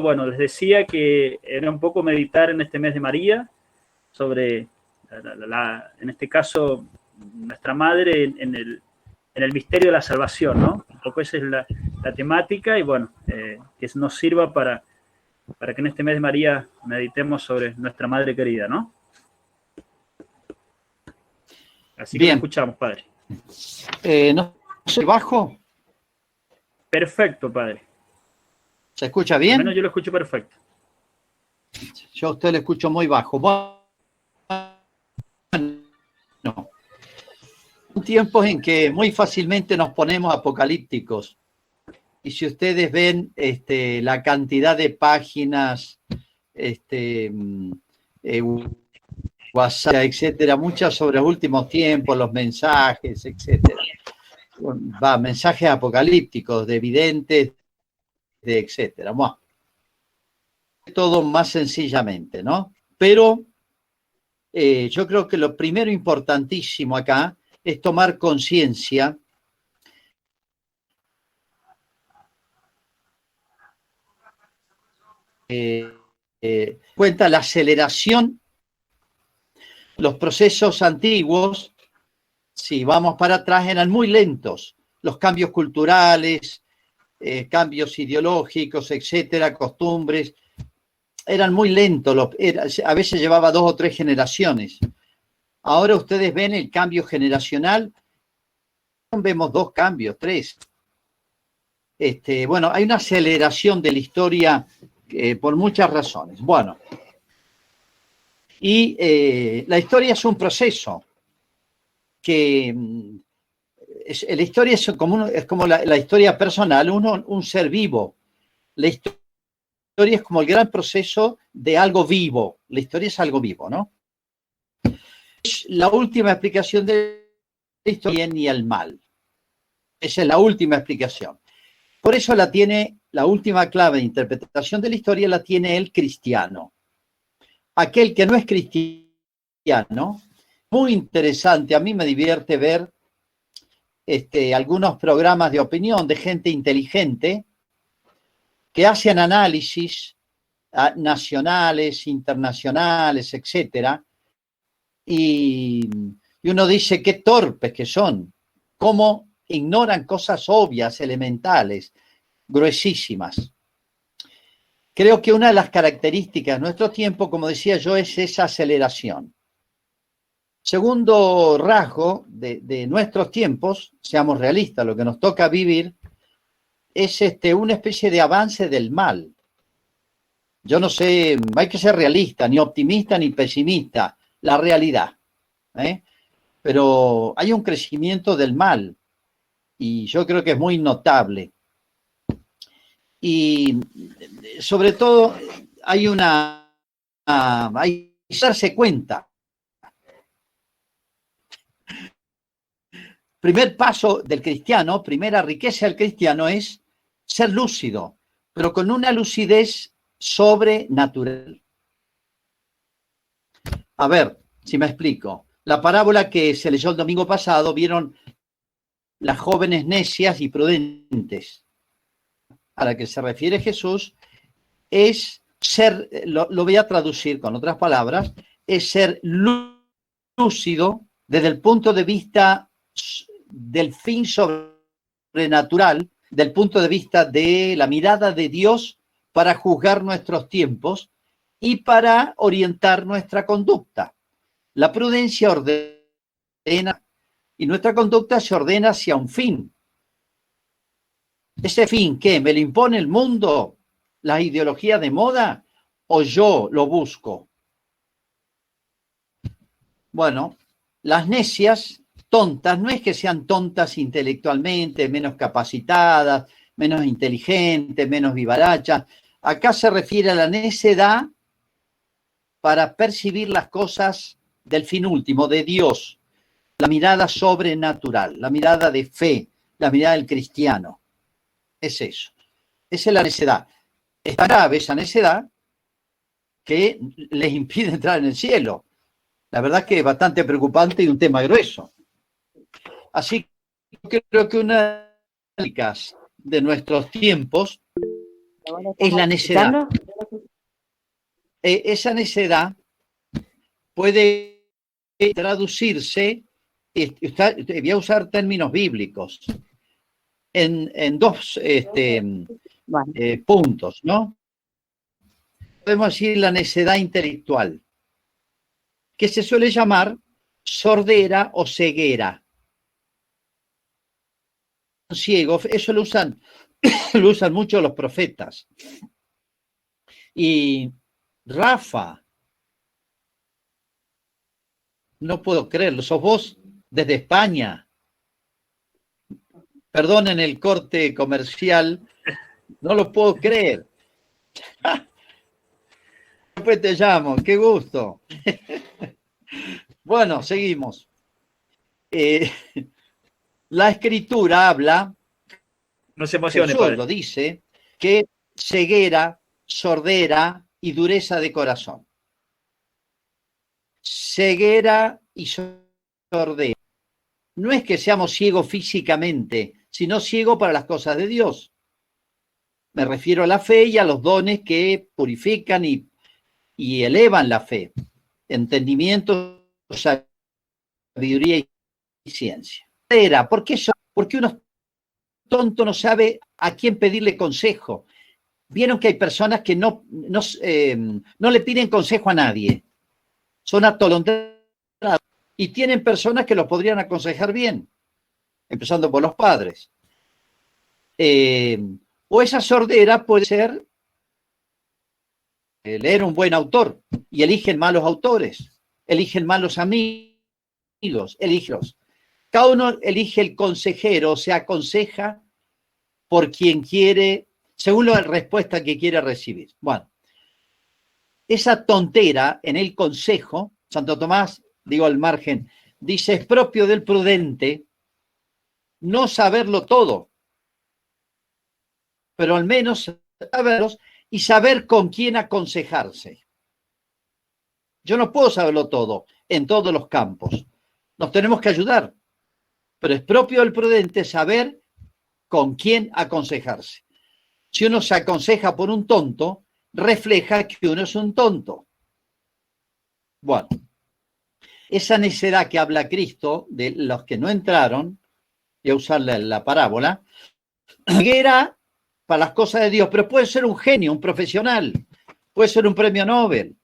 bueno, les decía que era un poco meditar en este mes de María sobre, en este caso, nuestra madre en el misterio de la salvación, ¿no? Un poco esa es la temática y bueno, que nos sirva para que en este mes de María meditemos sobre nuestra madre querida, ¿no? Así que Bien. lo escuchamos, padre. ¿No soy bajo? Perfecto, padre. ¿Se escucha Al bien? menos yo lo escucho perfecto. Yo a usted lo escucho muy bajo. Bueno, tiempos en que muy fácilmente nos ponemos apocalípticos. Y si ustedes ven la cantidad de páginas, WhatsApp, etcétera, muchas sobre los últimos tiempos, los mensajes, etcétera. Mensajes apocalípticos, de videntes, de etcétera. Bueno, todo más sencillamente, ¿no? Pero yo creo que lo primero importantísimo acá es tomar conciencia cuenta la aceleración, los procesos antiguos, si vamos para atrás, eran muy lentos, los cambios culturales, cambios ideológicos, etcétera, costumbres, eran muy lentos, a veces llevaba 2 o 3 generaciones. Ahora ustedes ven el cambio generacional, vemos 2 cambios, 3. Bueno, hay una aceleración de la historia por muchas razones. Bueno, y la historia es un proceso que la historia es como la historia personal, un ser vivo. La historia es como el gran proceso de algo vivo. La historia es algo vivo, ¿no? Es la última explicación de la historia, bien y el mal. Esa es la última explicación. Por eso la última clave de interpretación de la historia la tiene el cristiano. Aquel que no es cristiano, muy interesante, a mí me divierte ver algunos programas de opinión de gente inteligente que hacen análisis nacionales, internacionales, etcétera, y uno dice qué torpes que son, cómo ignoran cosas obvias, elementales, gruesísimas. Creo que una de las características de nuestro tiempo, como decía yo, es esa aceleración. Segundo rasgo de nuestros tiempos, seamos realistas, lo que nos toca vivir, es una especie de avance del mal. Yo no sé, hay que ser realista, ni optimista ni pesimista, la realidad. Pero hay un crecimiento del mal y yo creo que es muy notable. Y sobre todo hay que darse cuenta. Primer paso del cristiano, primera riqueza del cristiano es ser lúcido, pero con una lucidez sobrenatural. A ver, si me explico. La parábola que se leyó el domingo pasado, vieron las jóvenes necias y prudentes. A la que se refiere Jesús es ser, lo voy a traducir con otras palabras, es ser lúcido desde el punto de vista del fin sobrenatural, del punto de vista de la mirada de Dios para juzgar nuestros tiempos y para orientar nuestra conducta. La prudencia ordena y nuestra conducta se ordena hacia un fin. ¿Ese fin qué? ¿Me lo impone el mundo, la ideología de moda o yo lo busco? Bueno, las necias tontas, no es que sean tontas intelectualmente, menos capacitadas, menos inteligentes, menos vivarachas. Acá se refiere a la necedad para percibir las cosas del fin último, de Dios, la mirada sobrenatural, la mirada de fe, la mirada del cristiano. Es eso. Esa es la necedad. Es tan grave esa necedad que les impide entrar en el cielo. La verdad es que es bastante preocupante y un tema grueso. Así que creo que una de las de nuestros tiempos es la necedad. Esa necedad puede traducirse, voy a usar términos bíblicos, en dos puntos, ¿no? Podemos decir la necedad intelectual, que se suele llamar sordera o ceguera. Ciego, eso lo usan mucho los profetas. Y Rafa, no puedo creerlo, sos vos desde España. Perdonen el corte comercial, no lo puedo creer. Después te llamo, qué gusto. Bueno, seguimos. La escritura habla, no se emocione, Jesús lo dice, que ceguera, sordera y dureza de corazón. Ceguera y sordera. No es que seamos ciegos físicamente, sino ciegos para las cosas de Dios. Me refiero a la fe y a los dones que purifican y elevan la fe. Entendimiento, sabiduría y ciencia. ¿Por qué porque uno tonto no sabe a quién pedirle consejo? Vieron que hay personas que no le piden consejo a nadie. Son atolondrados y tienen personas que los podrían aconsejar bien, empezando por los padres. O esa sordera puede ser leer un buen autor y eligen malos autores, eligen malos amigos, eligen. Cada uno elige el consejero, se aconseja por quien quiere, según la respuesta que quiere recibir. Bueno, esa tontera en el consejo, Santo Tomás, digo al margen, dice, es propio del prudente no saberlo todo, pero al menos saberlos y saber con quién aconsejarse. Yo no puedo saberlo todo en todos los campos. Nos tenemos que ayudar, pero es propio del prudente saber con quién aconsejarse. Si uno se aconseja por un tonto, refleja que uno es un tonto. Bueno, esa necedad que habla Cristo de los que no entraron, voy a usar la parábola, era para las cosas de Dios, pero puede ser un genio, un profesional, puede ser un premio Nobel,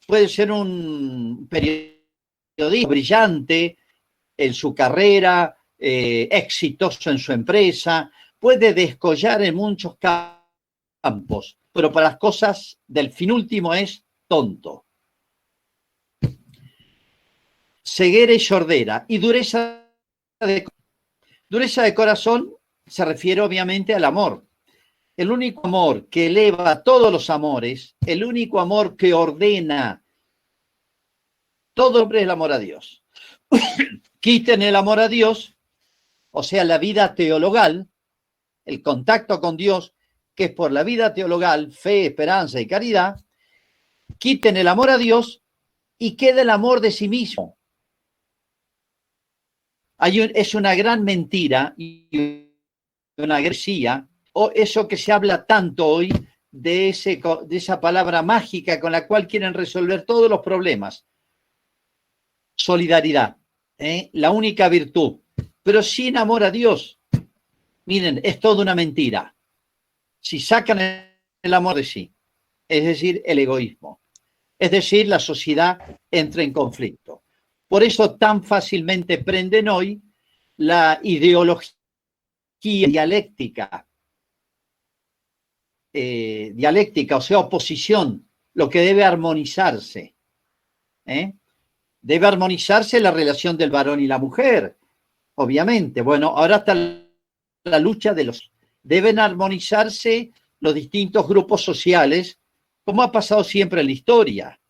puede ser un periodista brillante en su carrera, exitoso en su empresa, puede descollar en muchos campos, pero para las cosas del fin último es tonto. Ceguera y sordera y dureza de corazón se refiere obviamente al amor. El único amor que eleva todos los amores, el único amor que ordena todo hombre es el amor a Dios. Quiten el amor a Dios, o sea, la vida teologal, el contacto con Dios, que es por la vida teologal, fe, esperanza y caridad, quiten el amor a Dios y queda el amor de sí mismo. Es una gran mentira y una heresía, o eso que se habla tanto hoy de esa palabra mágica con la cual quieren resolver todos los problemas. Solidaridad, la única virtud, pero sin amor a Dios. Miren, es toda una mentira. Si sacan el amor de sí, es decir, el egoísmo, es decir, la sociedad entra en conflicto. Por eso tan fácilmente prenden hoy la ideología dialéctica, o sea, oposición, lo que debe armonizarse. Debe armonizarse la relación del varón y la mujer, obviamente. Bueno, ahora está la lucha de los... Deben armonizarse los distintos grupos sociales, como ha pasado siempre en la historia.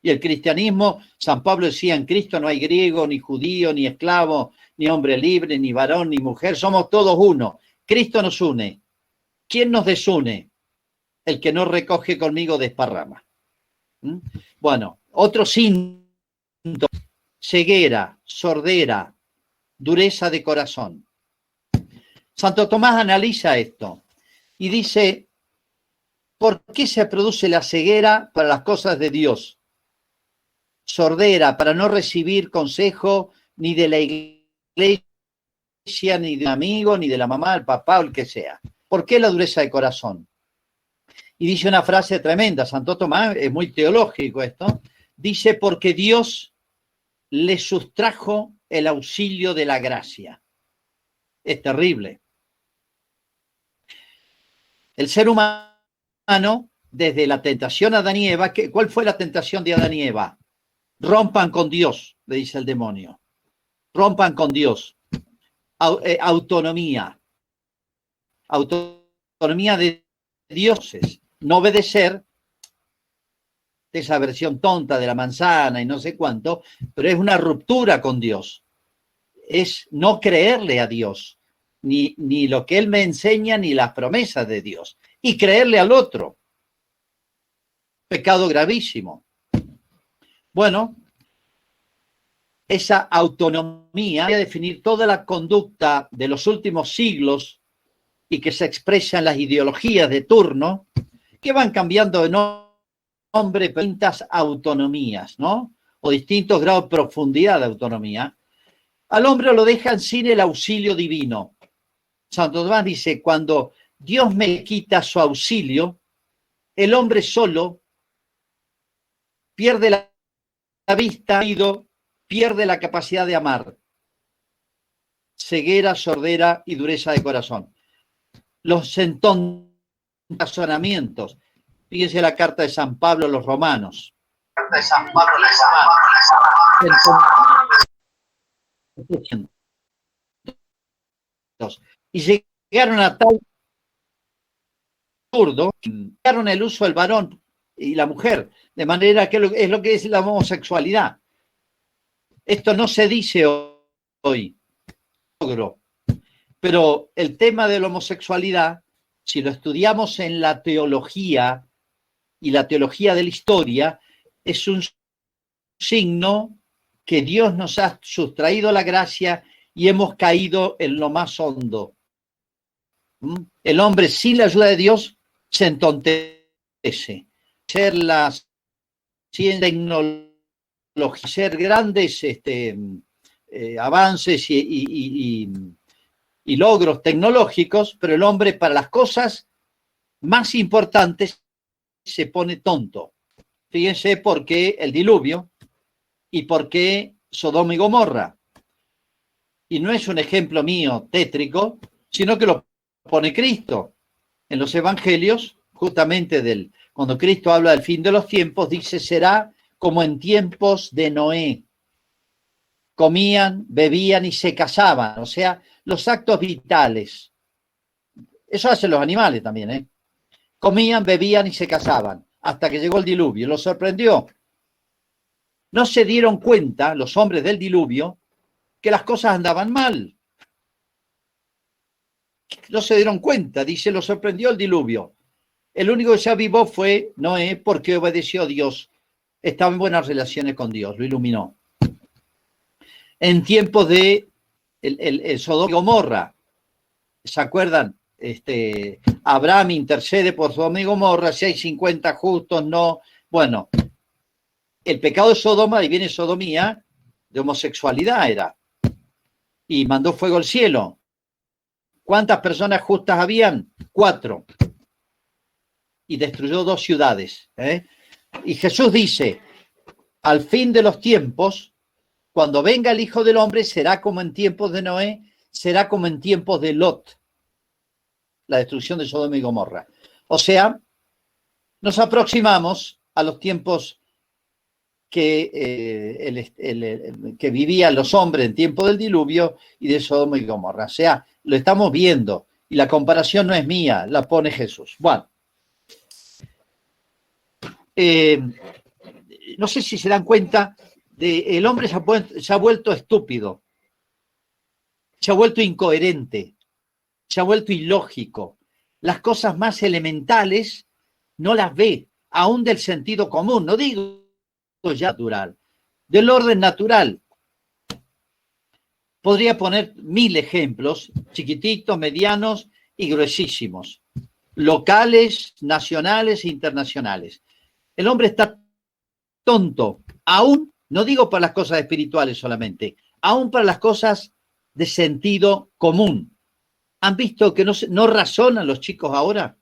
Y el cristianismo, San Pablo decía, en Cristo no hay griego, ni judío, ni esclavo, ni hombre libre, ni varón, ni mujer, somos todos uno. Cristo nos une. ¿Quién nos desune? El que no recoge conmigo desparrama. Bueno, otro síntoma: ceguera, sordera, dureza de corazón. Santo Tomás analiza esto y dice, ¿Por qué se produce la ceguera para las cosas de Dios? Sordera, para no recibir consejo ni de la iglesia, ni de un amigo, ni de la mamá, el papá o el que sea. ¿Por qué la dureza de corazón? Y dice una frase tremenda, Santo Tomás, es muy teológico esto, dice, porque Dios le sustrajo el auxilio de la gracia. Es terrible. El ser humano, desde la tentación a Adán y Eva, ¿cuál fue la tentación de Adán y Eva? Rompan con Dios, le dice el demonio. Rompan con Dios. Autonomía. Autonomía de dioses. No obedecer, esa versión tonta de la manzana y no sé cuánto, pero es una ruptura con Dios. Es no creerle a Dios, ni lo que Él me enseña, ni las promesas de Dios. Y creerle al otro. Pecado gravísimo. Bueno, esa autonomía va a definir toda la conducta de los últimos siglos y que se expresa en las ideologías de turno, que van cambiando de nombre, distintas autonomías, ¿no? O distintos grados de profundidad de autonomía. Al hombre lo dejan sin el auxilio divino. Santo Tomás dice, cuando Dios me quita su auxilio, el hombre solo pierde la vista, pierde la capacidad de amar. Ceguera, sordera y dureza de corazón. Los razonamientos. Fíjense la carta de San Pablo a los romanos. Carta de San Pablo a los romanos. Y llegaron a tal absurdo, llegaron el uso del varón y la mujer, de manera que es lo que es la homosexualidad. Esto no se dice hoy, pero el tema de la homosexualidad, si lo estudiamos en la teología y la teología de la historia, es un signo que Dios nos ha sustraído la gracia y hemos caído en lo más hondo. El hombre sin la ayuda de Dios se entontece. Ser la ciencia, tecnología, ser grandes avances y logros tecnológicos, pero el hombre para las cosas más importantes se pone tonto. Fíjense por qué el diluvio y por qué Sodoma y Gomorra. Y no es un ejemplo mío tétrico, sino que lo pone Cristo. En los evangelios, justamente cuando Cristo habla del fin de los tiempos, dice, será como en tiempos de Noé. Comían, bebían y se casaban, o sea, los actos vitales. Eso hacen los animales también, ¿eh? Comían, bebían y se casaban, hasta que llegó el diluvio. Los sorprendió. No se dieron cuenta, los hombres del diluvio, que las cosas andaban mal. No se dieron cuenta, dice, los sorprendió el diluvio. El único que se avivó fue Noé, porque obedeció a Dios. Estaba en buenas relaciones con Dios, lo iluminó. En tiempos de el Sodoma y Gomorra, ¿se acuerdan? Abraham intercede por Sodoma y Gomorra, si hay 50 justos, no. Bueno, el pecado de Sodoma, y viene sodomía, de homosexualidad era. Y mandó fuego al cielo. ¿Cuántas personas justas habían? 4. Y destruyó 2 ciudades. Y Jesús dice, al fin de los tiempos, cuando venga el Hijo del Hombre, será como en tiempos de Noé, será como en tiempos de Lot, la destrucción de Sodoma y Gomorra. O sea, nos aproximamos a los tiempos que vivían los hombres en tiempo del diluvio y de Sodoma y Gomorra. O sea, lo estamos viendo y la comparación no es mía, la pone Jesús. Bueno, no sé si se dan cuenta, el hombre se ha vuelto estúpido, se ha vuelto incoherente, se ha vuelto ilógico. Las cosas más elementales no las ve, aún del sentido común, no digo ya natural, del orden natural. Podría poner 1000 ejemplos, chiquititos, medianos y gruesísimos. locales, nacionales e internacionales. El hombre está tonto, aún, no digo para las cosas espirituales solamente, aún para las cosas de sentido común. ¿Han visto que no razonan los chicos ahora?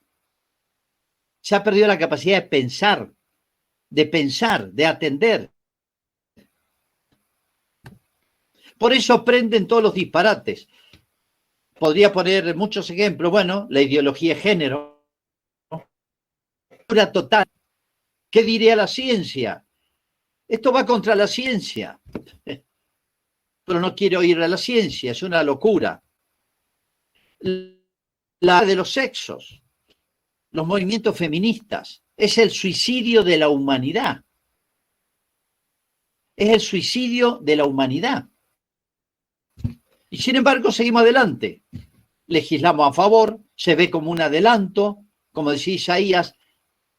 Se ha perdido la capacidad de atender. Por eso aprenden todos los disparates. Podría poner muchos ejemplos. Bueno, la ideología de género. Pura total. ¿Qué diría la ciencia? Esto va contra la ciencia. Pero no quiero ir a la ciencia, es una locura. La de los sexos, los movimientos feministas, es el suicidio de la humanidad. Es el suicidio de la humanidad. Y sin embargo, seguimos adelante. Legislamos a favor, se ve como un adelanto, como decía Isaías,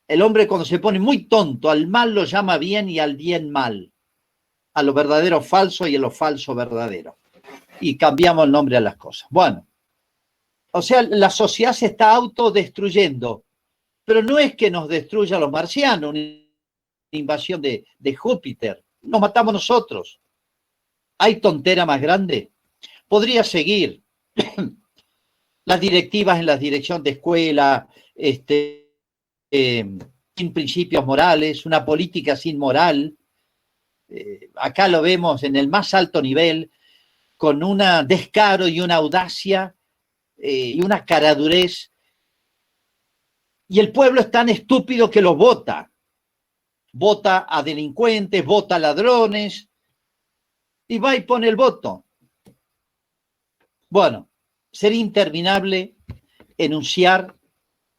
el hombre cuando se pone muy tonto, al mal lo llama bien y al bien mal, a lo verdadero falso y a lo falso verdadero. Y cambiamos el nombre a las cosas. Bueno, o sea, la sociedad se está autodestruyendo, pero no es que nos destruya los marcianos, una invasión de Júpiter, nos matamos nosotros. ¿Hay tontera más grande? Podría seguir. Las directivas en la dirección de escuela, sin principios morales, una política sin moral. Acá lo vemos en el más alto nivel, con un descaro y una audacia y una caradurez. Y el pueblo es tan estúpido que los vota. Vota a delincuentes, vota a ladrones, y va y pone el voto. Bueno, sería interminable enunciar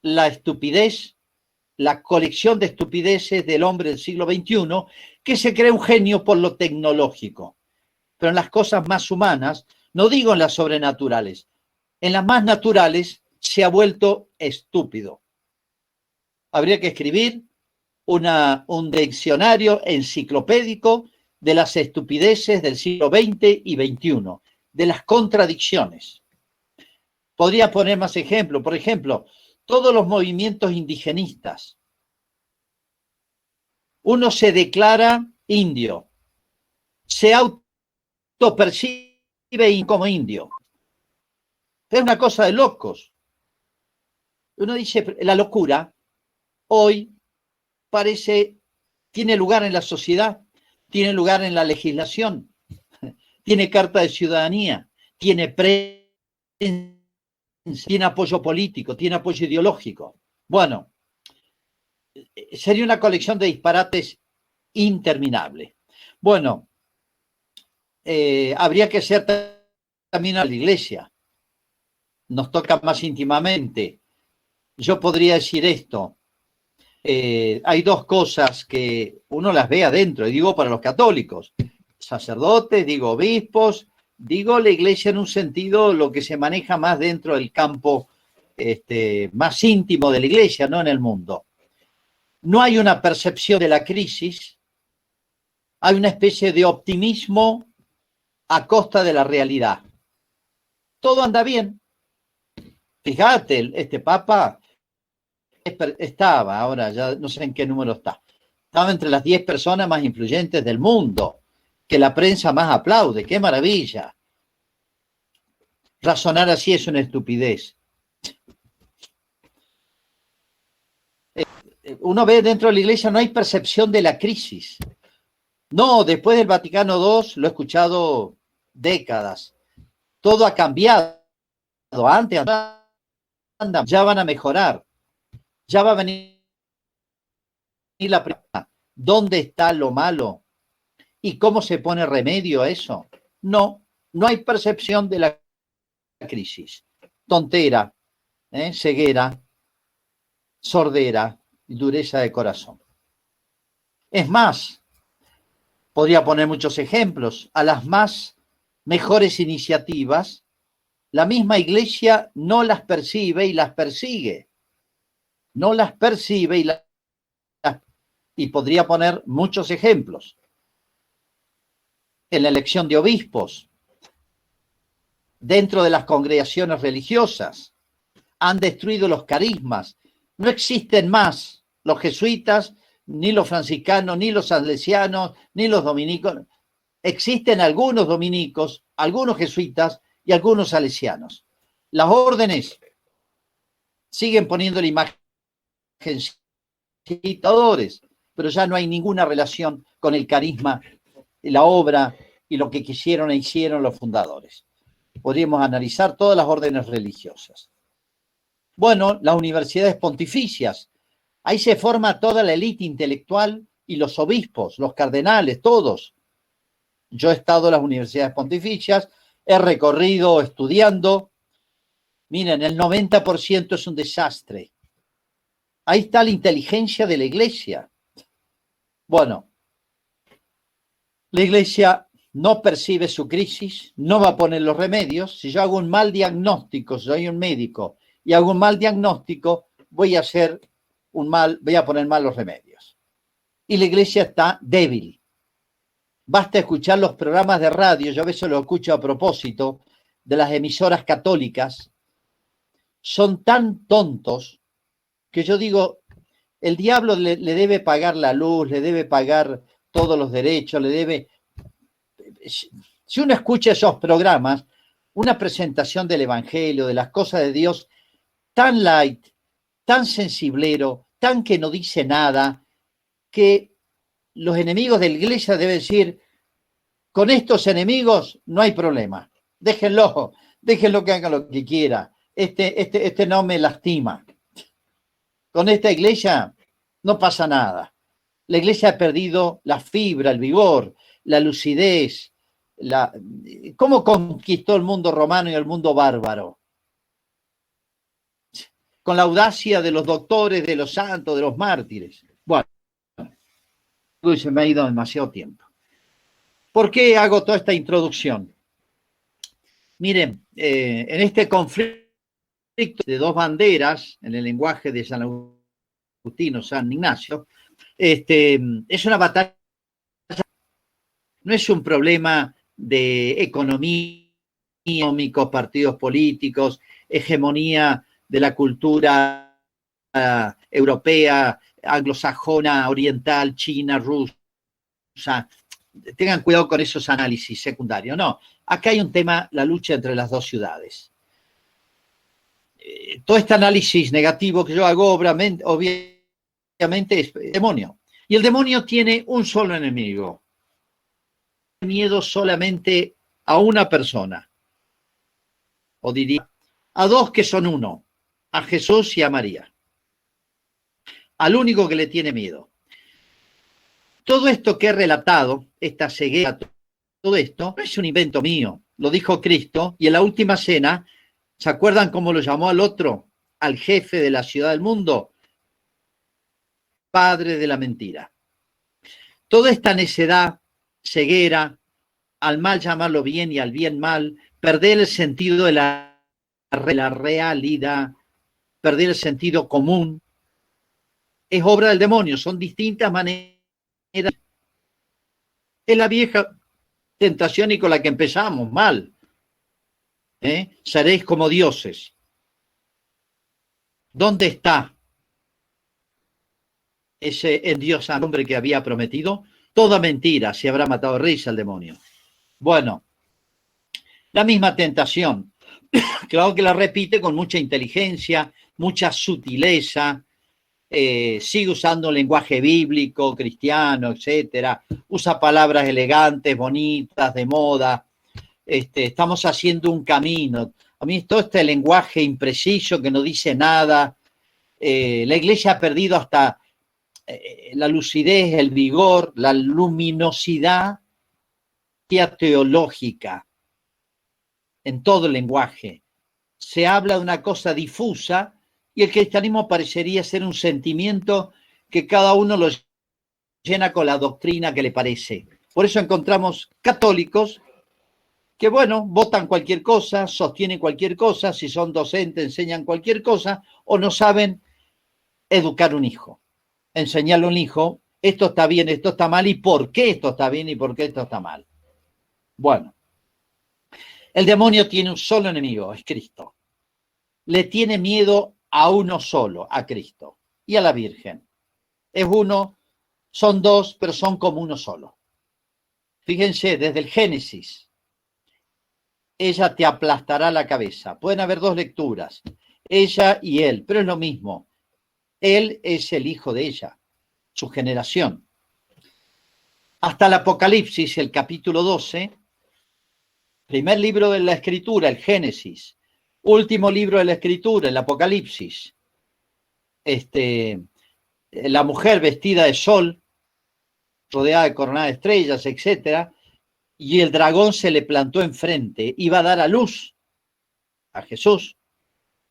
la estupidez, la colección de estupideces del hombre del siglo XXI, que se cree un genio por lo tecnológico. Pero en las cosas más humanas, no digo en las sobrenaturales, en las más naturales se ha vuelto estúpido. Habría que escribir un diccionario enciclopédico de las estupideces del siglo XX y XXI, de las contradicciones. Podría poner más ejemplos. Por ejemplo, todos los movimientos indigenistas. Uno se declara indio, se autopercibe como indio. Es una cosa de locos. Uno dice, la locura hoy tiene lugar en la sociedad, tiene lugar en la legislación, tiene carta de ciudadanía, tiene prensa, tiene apoyo político, tiene apoyo ideológico. Bueno, sería una colección de disparates interminable. Bueno, habría que ser también a la iglesia. Nos toca más íntimamente. Yo podría decir esto. Hay dos cosas que uno las ve adentro, y digo para los católicos, sacerdotes, digo obispos, digo la iglesia en un sentido lo que se maneja más dentro del campo más íntimo de la iglesia, no en el mundo. No hay una percepción de la crisis, hay una especie de optimismo a costa de la realidad. Todo anda bien. Fíjate, este Papa estaba, ahora ya no sé en qué número estaba entre las 10 personas más influyentes del mundo, que la prensa más aplaude. ¡Qué maravilla! Razonar así es una estupidez. Uno ve dentro de la iglesia no hay percepción de la crisis. No, después del Vaticano II lo he escuchado décadas. Todo ha cambiado. Antes ya van a mejorar. Ya va a venir la pregunta. ¿Dónde está lo malo? ¿Y cómo se pone remedio a eso? No hay percepción de la crisis. Tontera, ceguera, sordera y dureza de corazón. Es más, podría poner muchos ejemplos. A las más mejores iniciativas, la misma iglesia no las percibe y las persigue. No las percibe y podría poner muchos ejemplos. En la elección de obispos, dentro de las congregaciones religiosas, han destruido los carismas. No existen más los jesuitas, ni los franciscanos, ni los salesianos, ni los dominicos. Existen algunos dominicos, algunos jesuitas y algunos salesianos. Las órdenes siguen poniendo la imagen dictadores, pero ya no hay ninguna relación con el carisma, la obra y lo que quisieron e hicieron los fundadores. Podríamos analizar todas las órdenes religiosas. Bueno, las universidades pontificias. Ahí se forma toda la élite intelectual y los obispos, los cardenales, todos. Yo he estado en las universidades pontificias, he recorrido estudiando. Miren, el 90% es un desastre. Ahí está la inteligencia de la iglesia. Bueno, la iglesia no percibe su crisis, no va a poner los remedios. Si yo hago un mal diagnóstico, soy un médico y hago un mal diagnóstico, voy a poner mal los remedios. Y la iglesia está débil. Basta escuchar los programas de radio, yo a veces lo escucho a propósito, de las emisoras católicas. Son tan tontos que yo digo, el diablo le debe pagar la luz, le debe pagar todos los derechos, le debe... Si uno escucha esos programas, una presentación del Evangelio, de las cosas de Dios, tan light, tan sensiblero, tan que no dice nada, que los enemigos de la iglesia deben decir, con estos enemigos no hay problema, déjenlo que haga lo que quiera, este no me lastima. Con esta iglesia no pasa nada. La iglesia ha perdido la fibra, el vigor, la lucidez. ¿Cómo conquistó el mundo romano y el mundo bárbaro? Con la audacia de los doctores, de los santos, de los mártires. Bueno, se me ha ido demasiado tiempo. ¿Por qué hago toda esta introducción? Miren, en este conflicto de dos banderas, en el lenguaje de San Agustín, San Ignacio, es una batalla, no es un problema de economía, partidos políticos, hegemonía de la cultura europea, anglosajona, oriental, china, rusa. Tengan cuidado con esos análisis secundarios. No, acá hay un tema, la lucha entre las dos ciudades. Todo este análisis negativo que yo hago, obviamente es el demonio. Y el demonio tiene un solo enemigo. Miedo solamente a una persona. O diría, a dos que son uno. A Jesús y a María. Al único que le tiene miedo. Todo esto que he relatado, esta ceguera, todo esto, no es un invento mío. Lo dijo Cristo y en la última cena, ¿se acuerdan cómo lo llamó al otro? Al jefe de la ciudad del mundo. Padre de la mentira. Toda esta necedad, ceguera, al mal llamarlo bien y al bien mal, perder el sentido de la realidad, perder el sentido común, es obra del demonio. Son distintas maneras. Es la vieja tentación y con la que empezamos mal. Seréis como dioses. ¿Dónde está ese endiosado hombre que había prometido? Toda mentira, se habrá matado de risa el demonio. Bueno, la misma tentación, claro que la repite con mucha inteligencia, mucha sutileza, sigue usando lenguaje bíblico, cristiano, etcétera, usa palabras elegantes, bonitas, de moda. Estamos haciendo un camino. A mí todo este lenguaje impreciso que no dice nada. La iglesia ha perdido hasta la lucidez, el vigor, la luminosidad teológica en todo el lenguaje. Se habla de una cosa difusa y el cristianismo parecería ser un sentimiento que cada uno lo llena con la doctrina que le parece. Por eso encontramos católicos que, bueno, votan cualquier cosa, sostienen cualquier cosa, si son docentes enseñan cualquier cosa, o no saben educar un hijo, enseñarle a un hijo, esto está bien, esto está mal, y por qué esto está bien y por qué esto está mal. Bueno, el demonio tiene un solo enemigo, es Cristo. le tiene miedo a uno solo, a Cristo y a la Virgen. Es uno, son dos, pero son como uno solo. Fíjense, desde el Génesis, ella te aplastará la cabeza. Pueden haber dos lecturas, ella y él, pero es lo mismo. Él es el hijo de ella, su generación. Hasta el Apocalipsis, el capítulo 12, primer libro de la Escritura, el Génesis, último libro de la Escritura, el Apocalipsis. La mujer vestida de sol, rodeada de coronada de estrellas, etcétera, y el dragón se le plantó enfrente, iba a dar a luz a Jesús,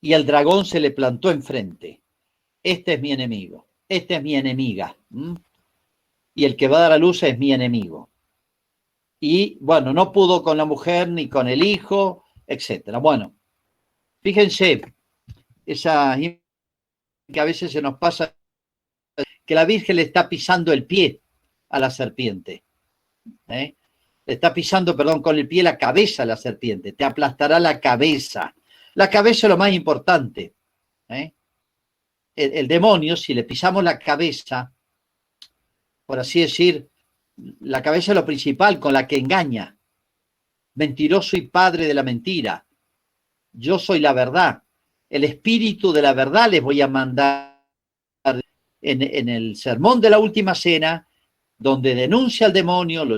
y el dragón se le plantó enfrente. Este es mi enemigo, esta es mi enemiga, y el que va a dar a luz es mi enemigo. Y bueno, no pudo con la mujer ni con el hijo, etcétera. Bueno, fíjense, esa que a veces se nos pasa, que la Virgen le está pisando el pie a la serpiente. Le está pisando, perdón, con el pie la cabeza a la serpiente. Te aplastará la cabeza. La cabeza es lo más importante. El demonio, si le pisamos la cabeza, por así decir, la cabeza es lo principal, con la que engaña. Mentiroso y padre de la mentira. Yo soy la verdad. El espíritu de la verdad les voy a mandar en el sermón de la última cena, donde denuncia al demonio, lo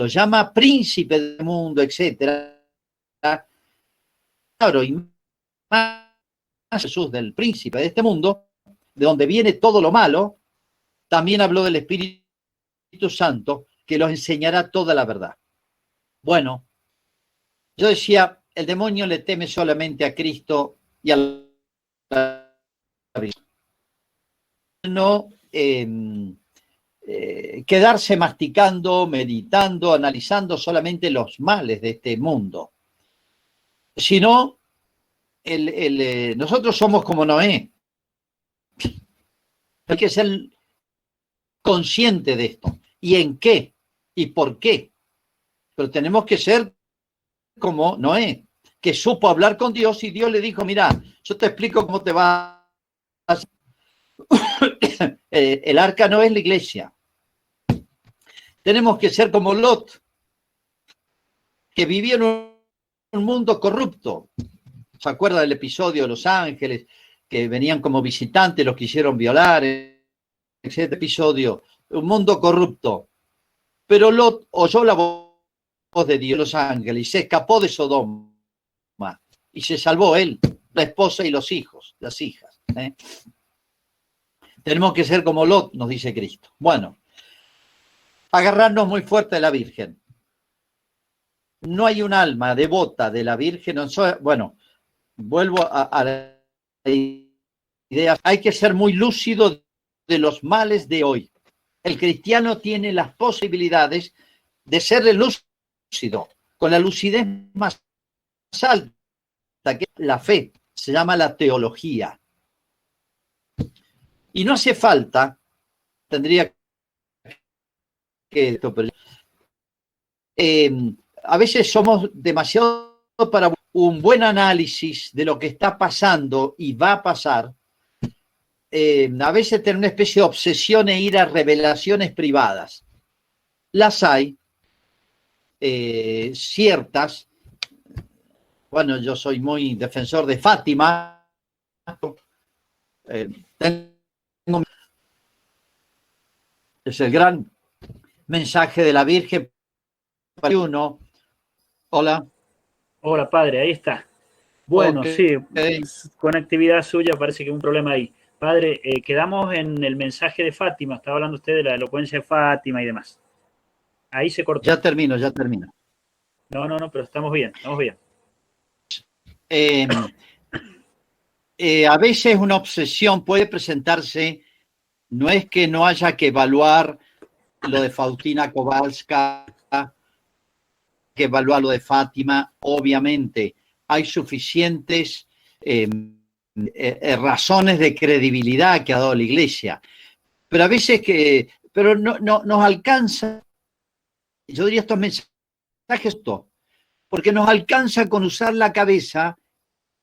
llama príncipe del mundo, etcétera. Claro, y más Jesús del príncipe de este mundo, de donde viene todo lo malo, también habló del Espíritu Santo, que los enseñará toda la verdad. Bueno, yo decía, el demonio le teme solamente a Cristo y a la Virgen. No quedarse masticando, meditando, analizando solamente los males de este mundo, sino nosotros somos como Noé. Hay que ser consciente de esto. ¿Y en qué? ¿Y por qué? Pero tenemos que ser como Noé, que supo hablar con Dios y Dios le dijo, mira, yo te explico cómo te va a hacer. El arca no es la iglesia. Tenemos que ser como Lot, que vivía en un mundo corrupto. ¿Se acuerda del episodio de los ángeles que venían como visitantes, los quisieron violar, ese episodio? Un mundo corrupto. Pero Lot oyó la voz de Dios, los ángeles, y se escapó de Sodoma. Y se salvó él, la esposa y los hijos, las hijas. Tenemos que ser como Lot, nos dice Cristo. Bueno, agarrarnos muy fuerte de la Virgen. No hay un alma devota de la Virgen. Bueno, vuelvo a la idea. Hay que ser muy lúcido de los males de hoy. El cristiano tiene las posibilidades de ser lúcido, con la lucidez más alta que la fe, se llama la teología. Y no hace falta, tendría que... a veces somos demasiado para un buen análisis de lo que está pasando y va a pasar. A veces tener una especie de obsesión e ir a revelaciones privadas. Las hay, ciertas. Bueno, yo soy muy defensor de Fátima. Es el gran mensaje de la Virgen para uno. Hola. Hola, padre, ahí está. Bueno, Okay. Sí, conectividad suya, parece que hay un problema ahí. Padre, quedamos en el mensaje de Fátima, estaba hablando usted de la elocuencia de Fátima y demás. Ahí se cortó. Ya termino. No, pero estamos bien. A veces una obsesión puede presentarse, no es que no haya que evaluar lo de Faustina Kowalska, que evaluar lo de Fátima, obviamente hay suficientes razones de credibilidad que ha dado la Iglesia, pero a veces pero no nos alcanza, yo diría estos mensajes, porque nos alcanza con usar la cabeza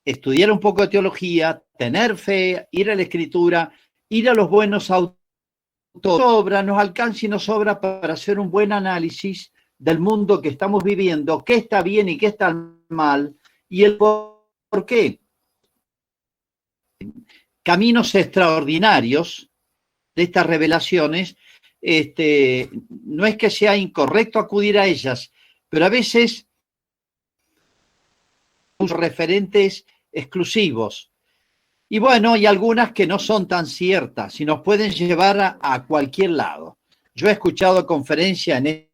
estudiar un poco de teología, tener fe, ir a la Escritura, ir a los buenos autores. Sobra, nos alcanza y nos sobra para hacer un buen análisis del mundo que estamos viviendo, qué está bien y qué está mal, y el por qué. Caminos extraordinarios de estas revelaciones, no es que sea incorrecto acudir a ellas, pero a veces referentes exclusivos. Y bueno, hay algunas que no son tan ciertas y nos pueden llevar a cualquier lado. Yo he escuchado conferencias en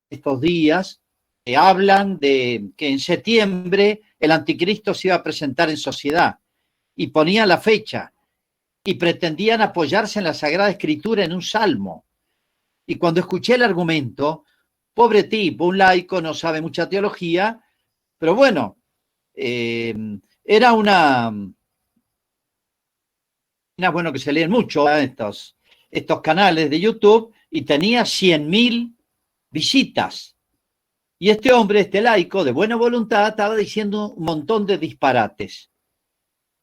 estos días que hablan de que en septiembre el anticristo se iba a presentar en sociedad y ponían la fecha y pretendían apoyarse en la Sagrada Escritura en un salmo. Y cuando escuché el argumento, pobre tipo, un laico, no sabe mucha teología, pero bueno, era bueno, que se leen mucho estos canales de YouTube y tenía 100.000 visitas. Y este hombre, este laico de buena voluntad, estaba diciendo un montón de disparates,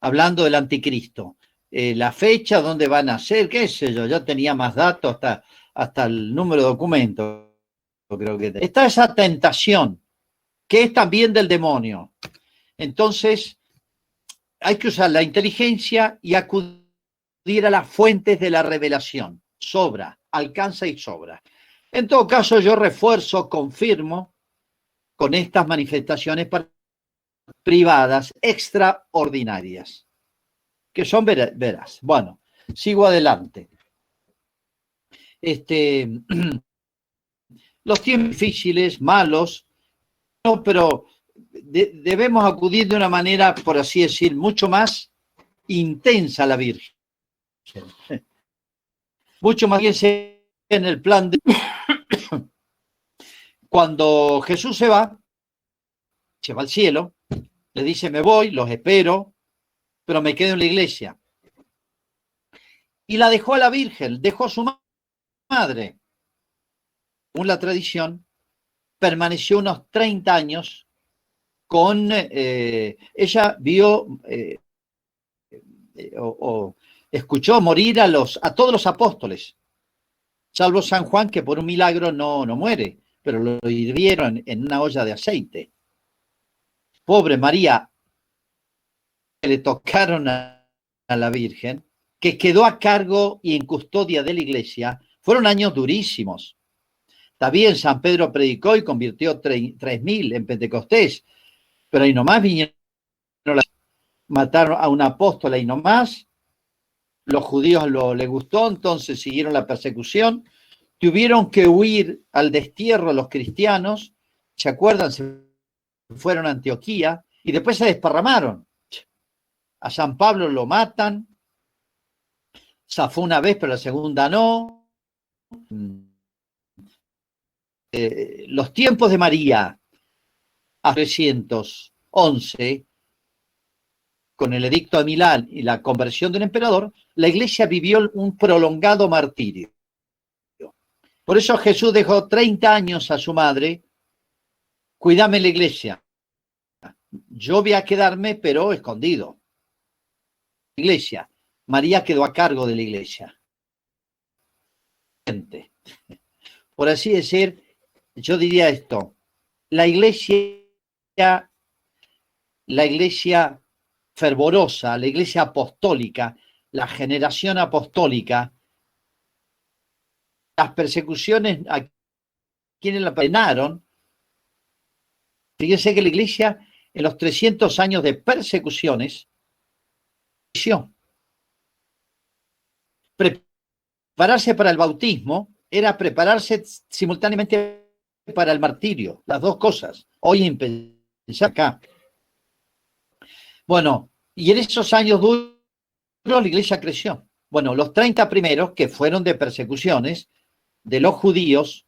hablando del anticristo. La fecha, dónde van a ser, qué sé yo, ya tenía más datos, hasta el número de documentos, creo que está esa tentación, que es también del demonio. Entonces, hay que usar la inteligencia y acudir a las fuentes de la revelación. Sobra, alcanza y sobra. En todo caso, yo refuerzo, confirmo con estas manifestaciones privadas extraordinarias, que son veras. Bueno, sigo adelante. Los tiempos difíciles, malos, no, pero debemos acudir de una manera, por así decir, mucho más intensa a la Virgen. Mucho más bien en el plan de cuando Jesús se va al cielo, le dice, me voy, los espero, pero me quedo en la iglesia. Y la dejó a la Virgen, dejó a su madre. Según la tradición, permaneció unos 30 años con, ella vio o escuchó morir a todos los apóstoles, salvo San Juan, que por un milagro no muere, pero lo hirvieron en una olla de aceite. Pobre María, le tocaron a la Virgen, que quedó a cargo y en custodia de la iglesia. Fueron años durísimos. También San Pedro predicó y convirtió 3.000 en Pentecostés, pero ahí nomás vinieron, mataron a un apóstol ahí nomás. Los judíos les gustó, entonces siguieron la persecución. Tuvieron que huir al destierro los cristianos. ¿Se acuerdan? Se fueron a Antioquía y después se desparramaron. A San Pablo lo matan. Zafó una vez, pero la segunda no. Los tiempos de María, a 311, con el edicto de Milán y la conversión del emperador, la iglesia vivió un prolongado martirio. Por eso Jesús dejó 30 años a su madre, cuídame la iglesia. Yo voy a quedarme, pero escondido. Iglesia. María quedó a cargo de la iglesia. Por así decir, yo diría esto, la iglesia fervorosa, la iglesia apostólica, la generación apostólica, las persecuciones a quienes la frenaron. Fíjense que la iglesia en los 300 años de persecuciones, prepararse para el bautismo era prepararse simultáneamente para el martirio, las dos cosas. Hoy impensable acá. Bueno, y en esos años duros la iglesia creció. Bueno, los 30 primeros, que fueron de persecuciones de los judíos,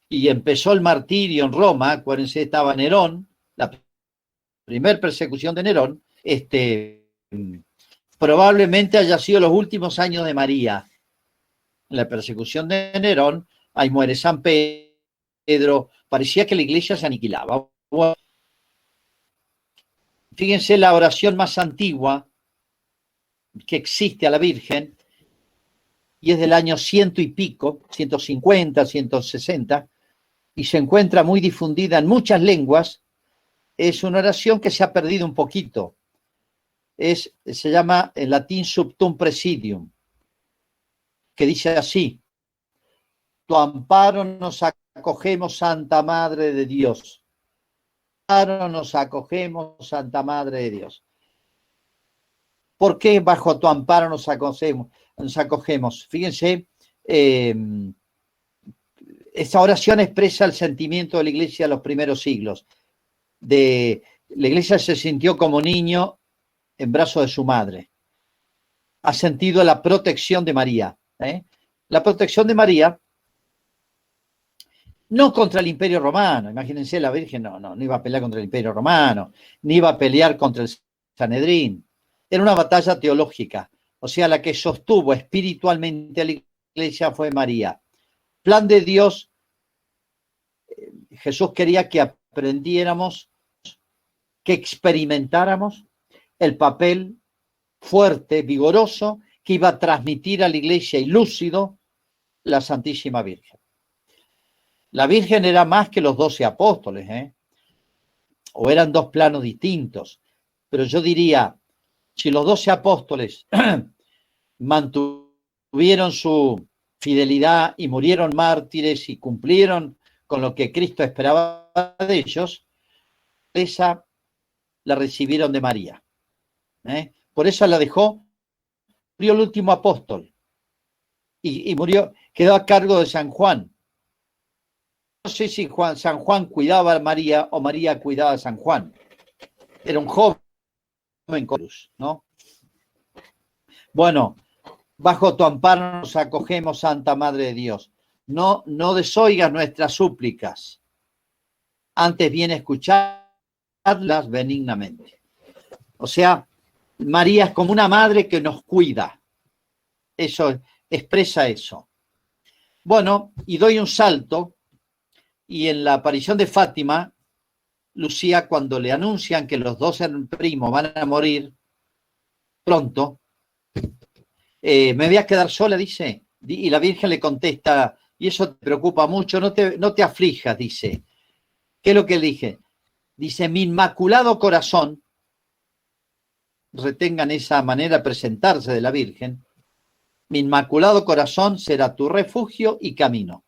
y empezó el martirio en Roma, acuérdense, estaba Nerón, la primer persecución de Nerón, probablemente haya sido los últimos años de María. En la persecución de Nerón, ahí muere San Pedro, parecía que la iglesia se aniquilaba. Fíjense la oración más antigua que existe a la Virgen, y es del año 100 y pico, 150, 160, y se encuentra muy difundida en muchas lenguas. Es una oración que se ha perdido un poquito. Se llama en latín Subtum Presidium, que dice así: tu amparo nos acogemos, Santa Madre de Dios. Amparo nos acogemos, Santa Madre de Dios. ¿Por qué bajo tu amparo nos acogemos? Fíjense, esta oración expresa el sentimiento de la Iglesia de los primeros siglos. La Iglesia se sintió como niño en brazos de su madre. Ha sentido la protección de María. La protección de María, no contra el Imperio Romano. Imagínense, la Virgen no iba a pelear contra el Imperio Romano, ni iba a pelear contra el Sanedrín. Era una batalla teológica. O sea, la que sostuvo espiritualmente a la Iglesia fue María. Plan de Dios, Jesús quería que aprendiéramos, que experimentáramos el papel fuerte, vigoroso, que iba a transmitir a la Iglesia y lúcido la Santísima Virgen. La Virgen era más que los 12 apóstoles, o eran dos planos distintos, pero yo diría, si los 12 apóstoles mantuvieron su fidelidad y murieron mártires y cumplieron con lo que Cristo esperaba de ellos, esa la recibieron de María. Por eso la dejó, murió el último apóstol y murió, quedó a cargo de San Juan. No sé si San Juan cuidaba a María o María cuidaba a San Juan. Era un joven, ¿no? Bueno, bajo tu amparo nos acogemos, Santa Madre de Dios. No desoigas nuestras súplicas, antes bien escucharlas benignamente. O sea, María es como una madre que nos cuida. Eso expresa eso. Bueno, y doy un salto, y en la aparición de Fátima, Lucía, cuando le anuncian que los 12 primos van a morir pronto, me voy a quedar sola, dice, y la Virgen le contesta, y eso te preocupa mucho, no te aflijas, dice. ¿Qué es lo que le dije? Dice, mi inmaculado corazón, retengan esa manera de presentarse de la Virgen, mi inmaculado corazón será tu refugio y camino.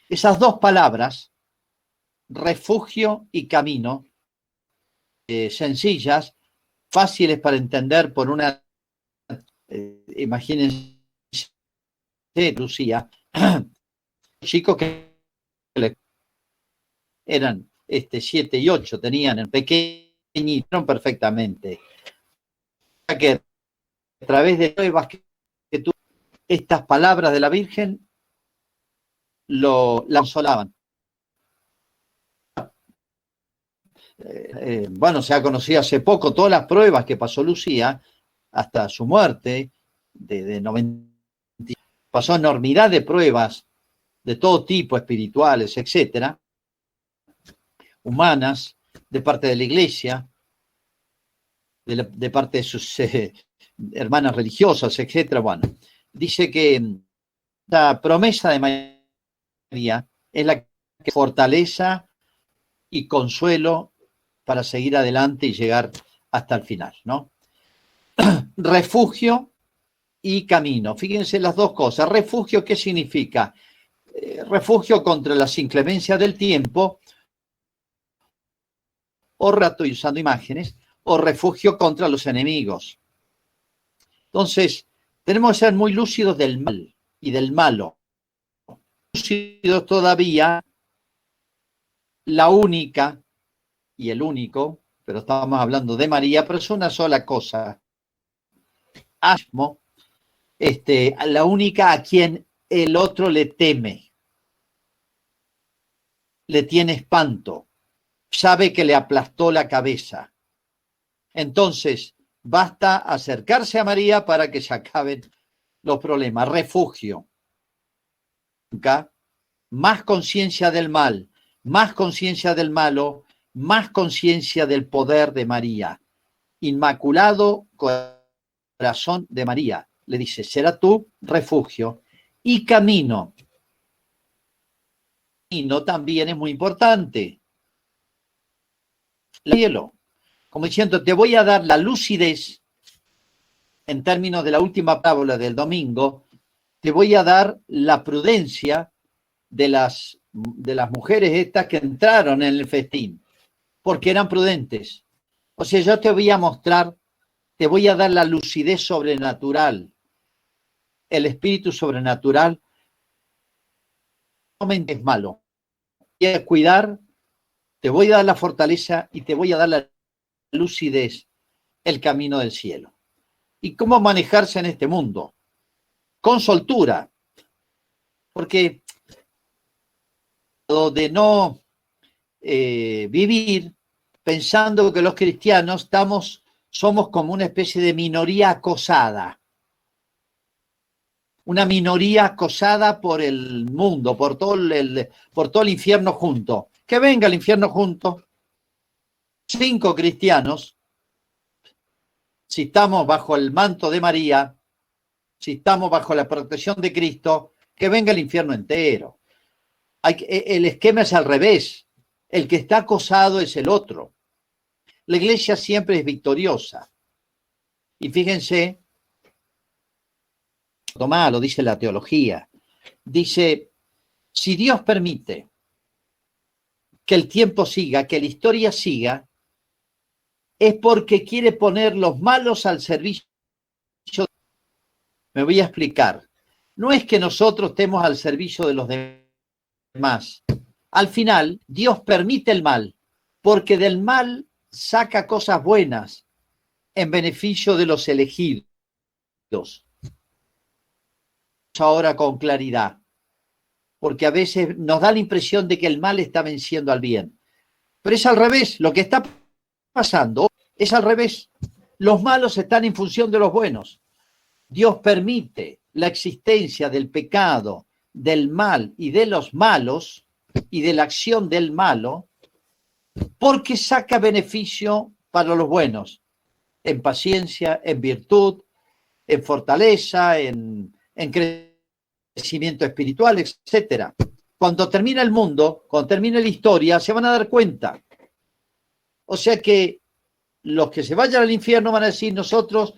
Esas dos palabras, refugio y camino, sencillas, fáciles para entender por una, imagínense, Lucía, chicos que eran 7 y 8, tenían en pequeñito perfectamente. Que a través de pruebas que tú, estas palabras de la Virgen la consolaban. Bueno, se ha conocido hace poco todas las pruebas que pasó Lucía hasta su muerte de 90. Pasó enormidad de pruebas de todo tipo, espirituales, etcétera, humanas, de parte de la Iglesia, de parte de sus hermanas religiosas, etcétera. Bueno, dice que la promesa de María es la que fortaleza y consuelo para seguir adelante y llegar hasta el final, ¿no? Refugio y camino. Fíjense las dos cosas. Refugio, ¿qué significa? Refugio contra las inclemencias del tiempo, o estoy usando imágenes, o refugio contra los enemigos. Entonces, tenemos que ser muy lúcidos del mal y del malo. Lúcidos todavía, la única y el único, pero estábamos hablando de María, pero es una sola cosa. Asmo, la única a quien el otro le teme, le tiene espanto, sabe que le aplastó la cabeza. Entonces, basta acercarse a María para que se acaben los problemas. Refugio. Más conciencia del mal, más conciencia del malo, más conciencia del poder de María. Inmaculado corazón de María, le dice, será tu refugio y camino. Camino también es muy importante. El cielo, como diciendo, te voy a dar la lucidez, en términos de la última parábola del domingo, te voy a dar la prudencia de las mujeres estas que entraron en el festín, porque eran prudentes. O sea, yo te voy a mostrar, te voy a dar la lucidez sobrenatural, el espíritu sobrenatural. No es malo. Te voy a cuidar, te voy a dar la fortaleza y te voy a dar la lucidez, el camino del cielo. ¿Y cómo manejarse en este mundo? Con soltura. Porque de no vivir pensando que los cristianos somos como una especie de minoría acosada. Una minoría acosada por el mundo, por todo el infierno junto. Que venga el infierno junto. 5 cristianos, si estamos bajo el manto de María, si estamos bajo la protección de Cristo, que venga el infierno entero. El esquema es al revés. El que está acosado es el otro. La iglesia siempre es victoriosa. Y fíjense, Tomás lo dice la teología, dice, si Dios permite que el tiempo siga, que la historia siga, es porque quiere poner los malos al servicio. Me voy a explicar. No es que nosotros estemos al servicio de los demás. Al final, Dios permite el mal, porque del mal saca cosas buenas en beneficio de los elegidos. Ahora con claridad, porque a veces nos da la impresión de que el mal está venciendo al bien. Pero es al revés, lo que está pasando es al revés. Los malos están en función de los buenos. Dios permite la existencia del pecado, del mal y de los malos y de la acción del malo porque saca beneficio para los buenos, en paciencia, en virtud, en fortaleza, en crecimiento espiritual, etcétera. Cuando termina el mundo, cuando termine la historia, se van a dar cuenta. O sea que los que se vayan al infierno van a decir nosotros,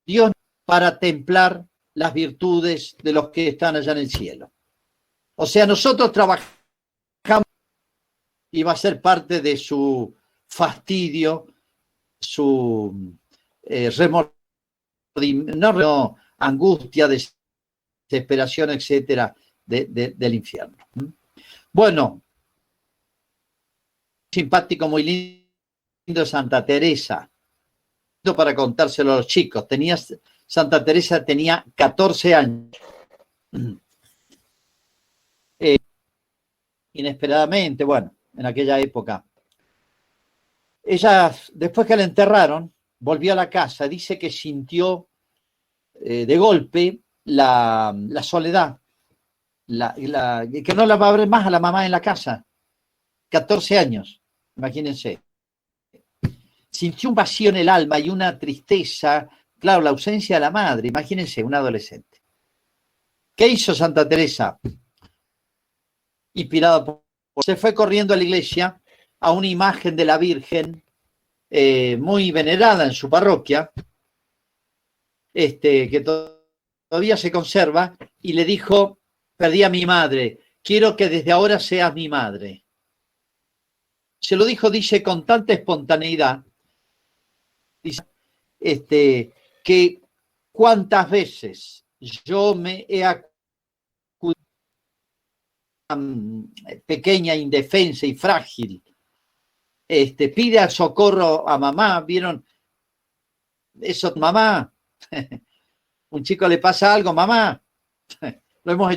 Dios para templar las virtudes de los que están allá en el cielo. O sea, nosotros trabajamos y va a ser parte de su fastidio, su angustia, desesperación, etcétera, del infierno. Bueno, simpático, muy lindo Santa Teresa. Para contárselo a los chicos. Santa Teresa tenía 14 años. Inesperadamente, bueno, en aquella época. Ella, después que la enterraron, volvió a la casa. Dice que sintió de golpe la soledad, que no la va a ver más a la mamá en la casa. 14 años, imagínense. Sintió un vacío en el alma y una tristeza, claro, la ausencia de la madre, imagínense, un adolescente. ¿Qué hizo Santa Teresa? Inspirada se fue corriendo a la iglesia, a una imagen de la Virgen muy venerada en su parroquia, que todavía se conserva, y le dijo, perdí a mi madre, quiero que desde ahora seas mi madre. Se lo dijo, dice, con tanta espontaneidad, dice, que cuántas veces yo me he acudido pequeña, indefensa y frágil, pide al socorro a mamá, ¿vieron? Eso, mamá, un chico le pasa algo, mamá, lo hemos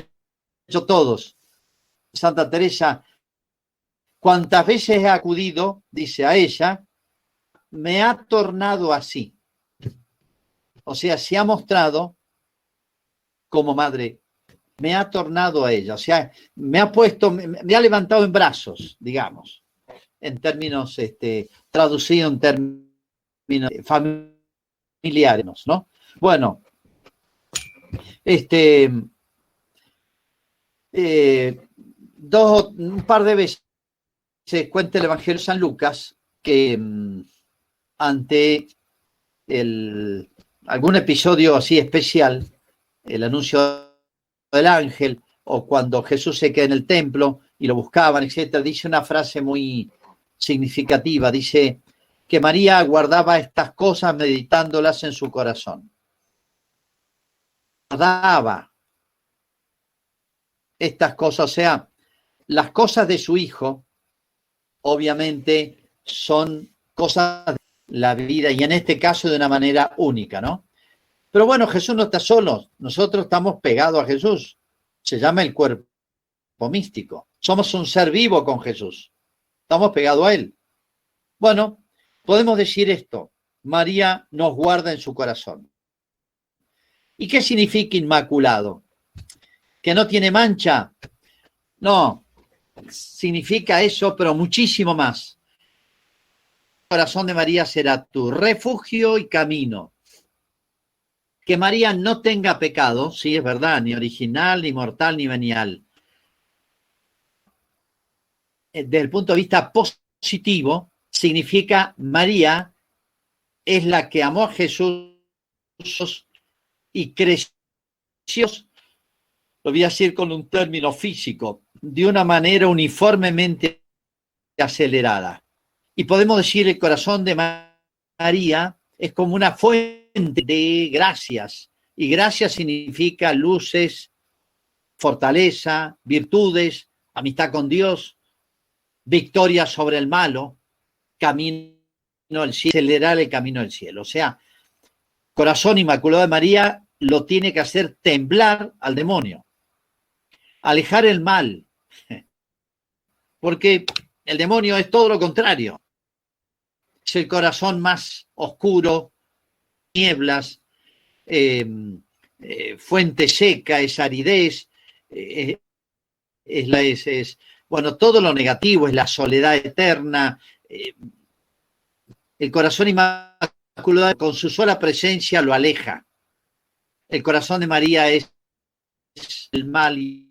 hecho todos. Santa Teresa, cuántas veces he acudido, dice a ella, me ha tornado así. O sea, se ha mostrado como madre, me ha tornado a ella, o sea, me ha puesto, me ha levantado en brazos, digamos. en términos, traducido en términos familiares, ¿no? Bueno, un par de veces se cuenta el Evangelio de San Lucas que ante algún episodio así especial, el anuncio del ángel, o cuando Jesús se queda en el templo y lo buscaban, etcétera, dice una frase muy significativa, dice que María guardaba estas cosas meditándolas en su corazón. Guardaba estas cosas, o sea, las cosas de su hijo, obviamente, son cosas de la vida, y en este caso de una manera única, ¿no? Pero bueno, Jesús no está solo, nosotros estamos pegados a Jesús, se llama el cuerpo místico, somos un ser vivo con Jesús, estamos pegados a Él. Bueno, podemos decir esto, María nos guarda en su corazón. ¿Y qué significa inmaculado? ¿Que no tiene mancha? No, significa eso, pero muchísimo más. El corazón de María será tu refugio y camino. Que María no tenga pecado, sí, es verdad, ni original, ni mortal, ni venial. Desde el punto de vista positivo, significa María es la que amó a Jesús y creció, lo voy a decir con un término físico, de una manera uniformemente acelerada. Y podemos decir el corazón de María es como una fuente de gracias. Y gracias significa luces, fortaleza, virtudes, amistad con Dios, victoria sobre el malo, camino al cielo, acelerar el camino al cielo. O sea, corazón inmaculado de María lo tiene que hacer temblar al demonio, alejar el mal, porque el demonio es todo lo contrario. Es el corazón más oscuro, nieblas, fuente seca, es aridez, bueno, todo lo negativo, es la soledad eterna. El corazón inmaculado con su sola presencia lo aleja. El corazón de María es el mal y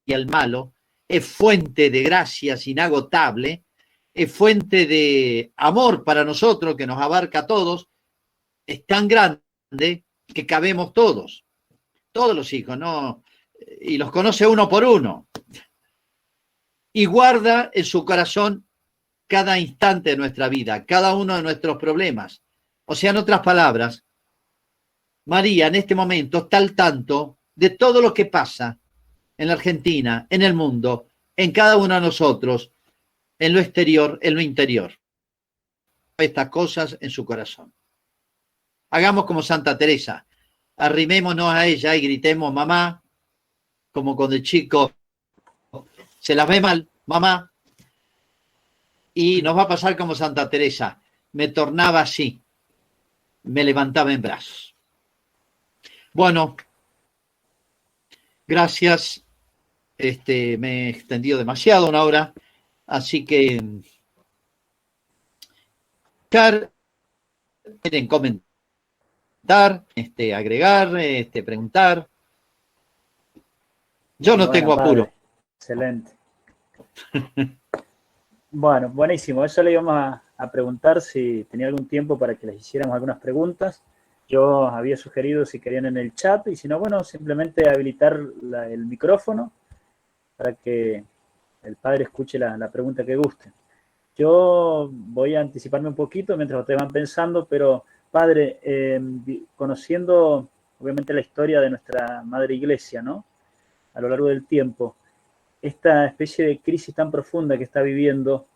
el malo, es fuente de gracias inagotable, es fuente de amor para nosotros que nos abarca a todos, es tan grande que cabemos todos los hijos, ¿no? Y los conoce uno por uno. Y guarda en su corazón cada instante de nuestra vida, cada uno de nuestros problemas. O sea, en otras palabras, María en este momento está al tanto de todo lo que pasa en la Argentina, en el mundo, en cada uno de nosotros, en lo exterior, en lo interior. Estas cosas en su corazón. Hagamos como Santa Teresa, arrimémonos a ella y gritemos mamá, como cuando el chico se las ve mal, mamá, y nos va a pasar como Santa Teresa, me tornaba así, me levantaba en brazos. Bueno, gracias, me he extendido demasiado, una hora, así que quieren comentar, agregar, preguntar. Yo no tengo apuro. Padre. Excelente. Bueno, buenísimo. Eso le íbamos a preguntar si tenía algún tiempo para que les hiciéramos algunas preguntas. Yo había sugerido si querían en el chat y si no, bueno, simplemente habilitar el micrófono para que el padre escuche la pregunta que guste. Yo voy a anticiparme un poquito mientras ustedes van pensando, pero padre, conociendo obviamente la historia de nuestra madre iglesia, ¿no? A lo largo del tiempo, esta especie de crisis tan profunda que está viviendo,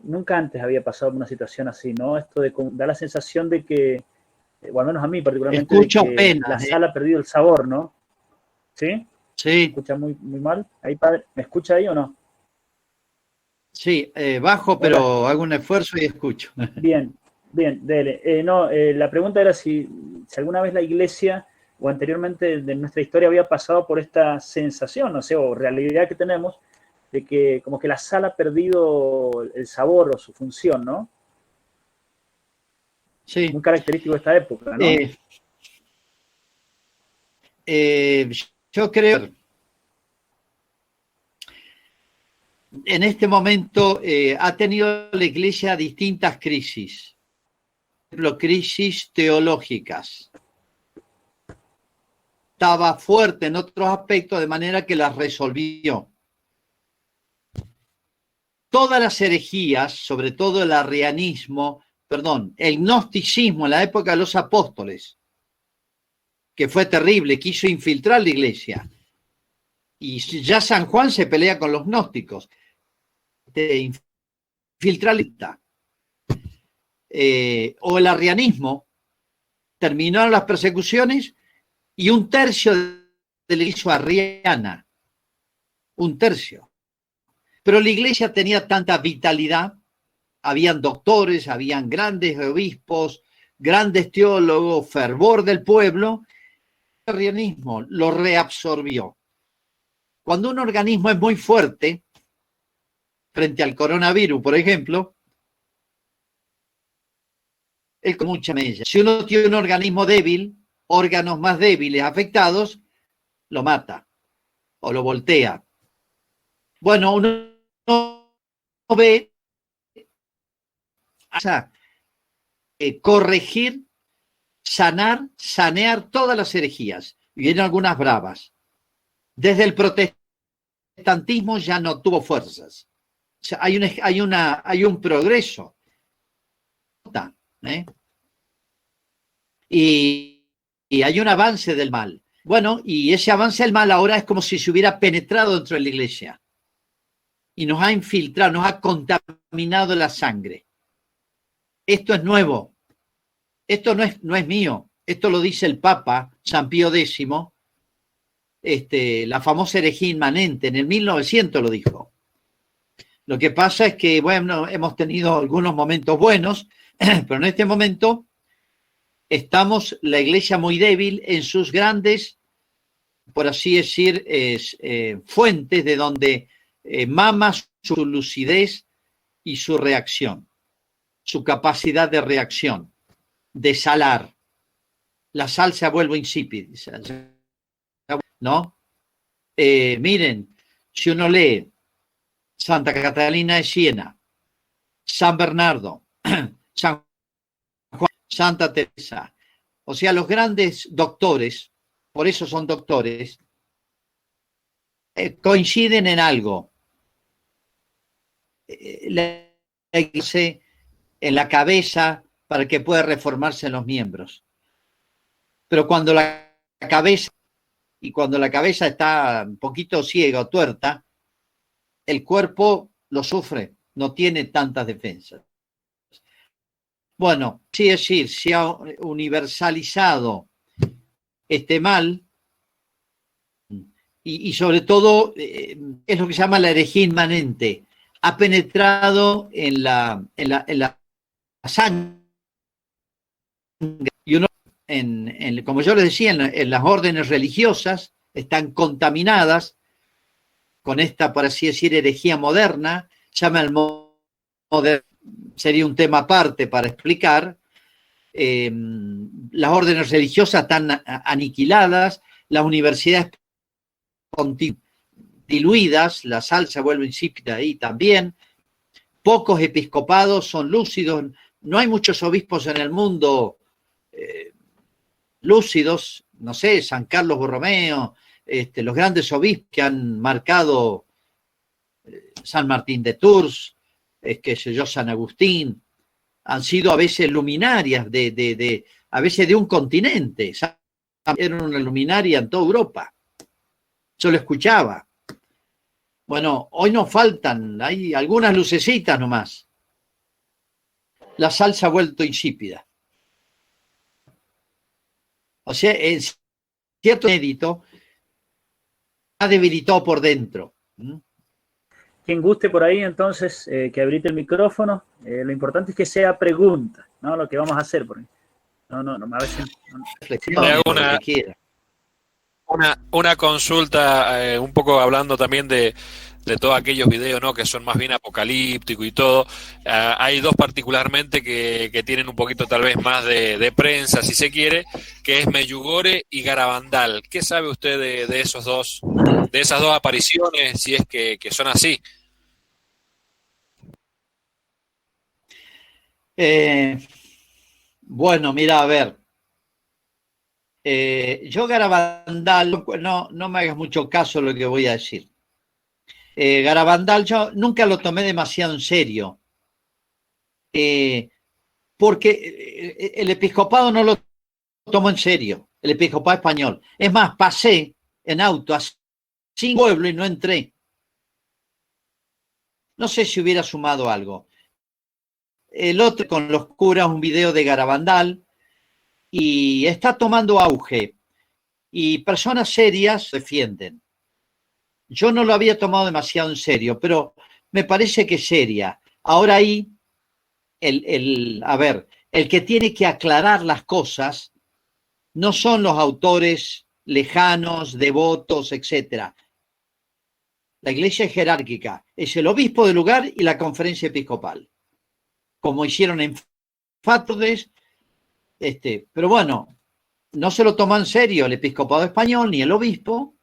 nunca antes había pasado una situación así, ¿no? Esto da la sensación de que, o al menos a mí particularmente, escucho de que pena, la sal ha perdido el sabor, ¿no? ¿Sí? Sí. ¿Me escucha muy, muy mal? ¿Ahí, padre? ¿Me escucha ahí o no? Sí, bajo, pero hola. Hago un esfuerzo y escucho. Bien, dele. La pregunta era si alguna vez la iglesia o anteriormente de nuestra historia había pasado por esta sensación, no sé, o realidad que tenemos de que como que la sal ha perdido el sabor o su función, ¿no? Sí. Muy característico de esta época, ¿no? Yo creo en este momento ha tenido la Iglesia distintas crisis, por ejemplo, crisis teológicas. Estaba fuerte en otros aspectos, de manera que las resolvió. Todas las herejías, sobre todo el arrianismo, el gnosticismo en la época de los apóstoles, que fue terrible, quiso infiltrar la iglesia. Y ya San Juan se pelea con los gnósticos. Infiltrarista. O el arrianismo, terminaron las persecuciones y un tercio de la iglesia arriana. Un tercio. Pero la iglesia tenía tanta vitalidad, habían doctores, habían grandes obispos, grandes teólogos, fervor del pueblo, el arrianismo lo reabsorbió. Cuando un organismo es muy fuerte, frente al coronavirus, por ejemplo, es con mucha mella. Si uno tiene un organismo débil, órganos más débiles afectados, lo mata o lo voltea. Bueno, uno ve corregir, sanear todas las herejías. Y vienen algunas bravas. Desde el protestantismo ya no tuvo fuerzas. O sea, hay un progreso. Y hay un avance del mal. Bueno, y ese avance del mal ahora es como si se hubiera penetrado dentro de la iglesia. Y nos ha infiltrado, nos ha contaminado la sangre. Esto es nuevo. Esto no es mío. Esto lo dice el Papa San Pío X, la famosa herejía inmanente, en el 1900 lo dijo. Lo que pasa es que, bueno, hemos tenido algunos momentos buenos, pero en este momento estamos la iglesia muy débil en sus grandes, por así decir, fuentes de donde mama su lucidez y su reacción, su capacidad de reacción, de salar. La sal se vuelve insípida, ¿no? Miren, si uno lee Santa Catalina de Siena, San Bernardo, San Juan, Santa Teresa, o sea, los grandes doctores, por eso son doctores, coinciden en algo. La iglesia en la cabeza para que pueda reformarse en los miembros. Pero cuando la cabeza está un poquito ciega o tuerta, el cuerpo lo sufre, no tiene tantas defensas. Bueno, sí, es decir, se ha universalizado este mal y sobre todo es lo que se llama la herejía inmanente. Ha penetrado en la sangre y uno, como yo les decía, en las órdenes religiosas están contaminadas con esta, por así decir, herejía moderna. Llama el moderno, sería un tema aparte para explicar. Las órdenes religiosas están aniquiladas, las universidades diluidas, la sal se vuelve insípida ahí también, pocos episcopados son lúcidos, no hay muchos obispos en el mundo lúcidos, no sé, San Carlos Borromeo, los grandes obispos que han marcado San Martín de Tours, qué sé yo, San Agustín, han sido a veces luminarias a veces de un continente, eran una luminaria en toda Europa, yo lo escuchaba. Bueno, hoy nos faltan, hay algunas lucecitas nomás. La sal se ha vuelto insípida. O sea, es cierto inédito, ha debilitado por dentro. Quien guste por ahí, entonces, que habilite el micrófono. Lo importante es que sea pregunta, ¿no? Lo que vamos a hacer. Porque no, a veces... Una consulta, un poco hablando también de de todos aquellos videos, ¿no?, que son más bien apocalípticos y todo. Hay dos particularmente que tienen un poquito tal vez más de prensa, si se quiere, que es Medjugorje y Garabandal. ¿Qué sabe usted de esos dos, de esas dos apariciones, si es que son así? Bueno, mira, a ver. Yo Garabandal, no me hagas mucho caso de lo que voy a decir. Garabandal yo nunca lo tomé demasiado en serio, porque el episcopado no lo tomó en serio, el episcopado español. Es más, pasé en auto a sin pueblo y no entré. No sé si hubiera sumado algo. El otro con los curas, un video de Garabandal, y está tomando auge. Y personas serias defienden. Yo no lo había tomado demasiado en serio, pero me parece que es seria. Ahora ahí, a ver, el que tiene que aclarar las cosas no son los autores lejanos, devotos, etcétera. La iglesia es jerárquica, es el obispo del lugar y la conferencia episcopal, como hicieron en Fátodes, pero bueno, no se lo tomó en serio el episcopado español ni el obispo,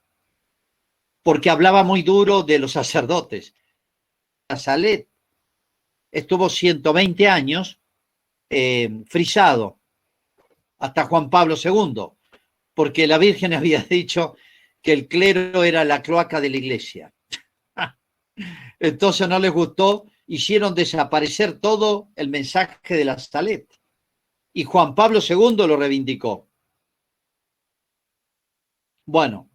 porque hablaba muy duro de los sacerdotes. La Salet estuvo 120 años frisado hasta Juan Pablo II, porque la Virgen había dicho que el clero era la cloaca de la iglesia. Entonces no les gustó, hicieron desaparecer todo el mensaje de la Salet. Y Juan Pablo II lo reivindicó. Bueno,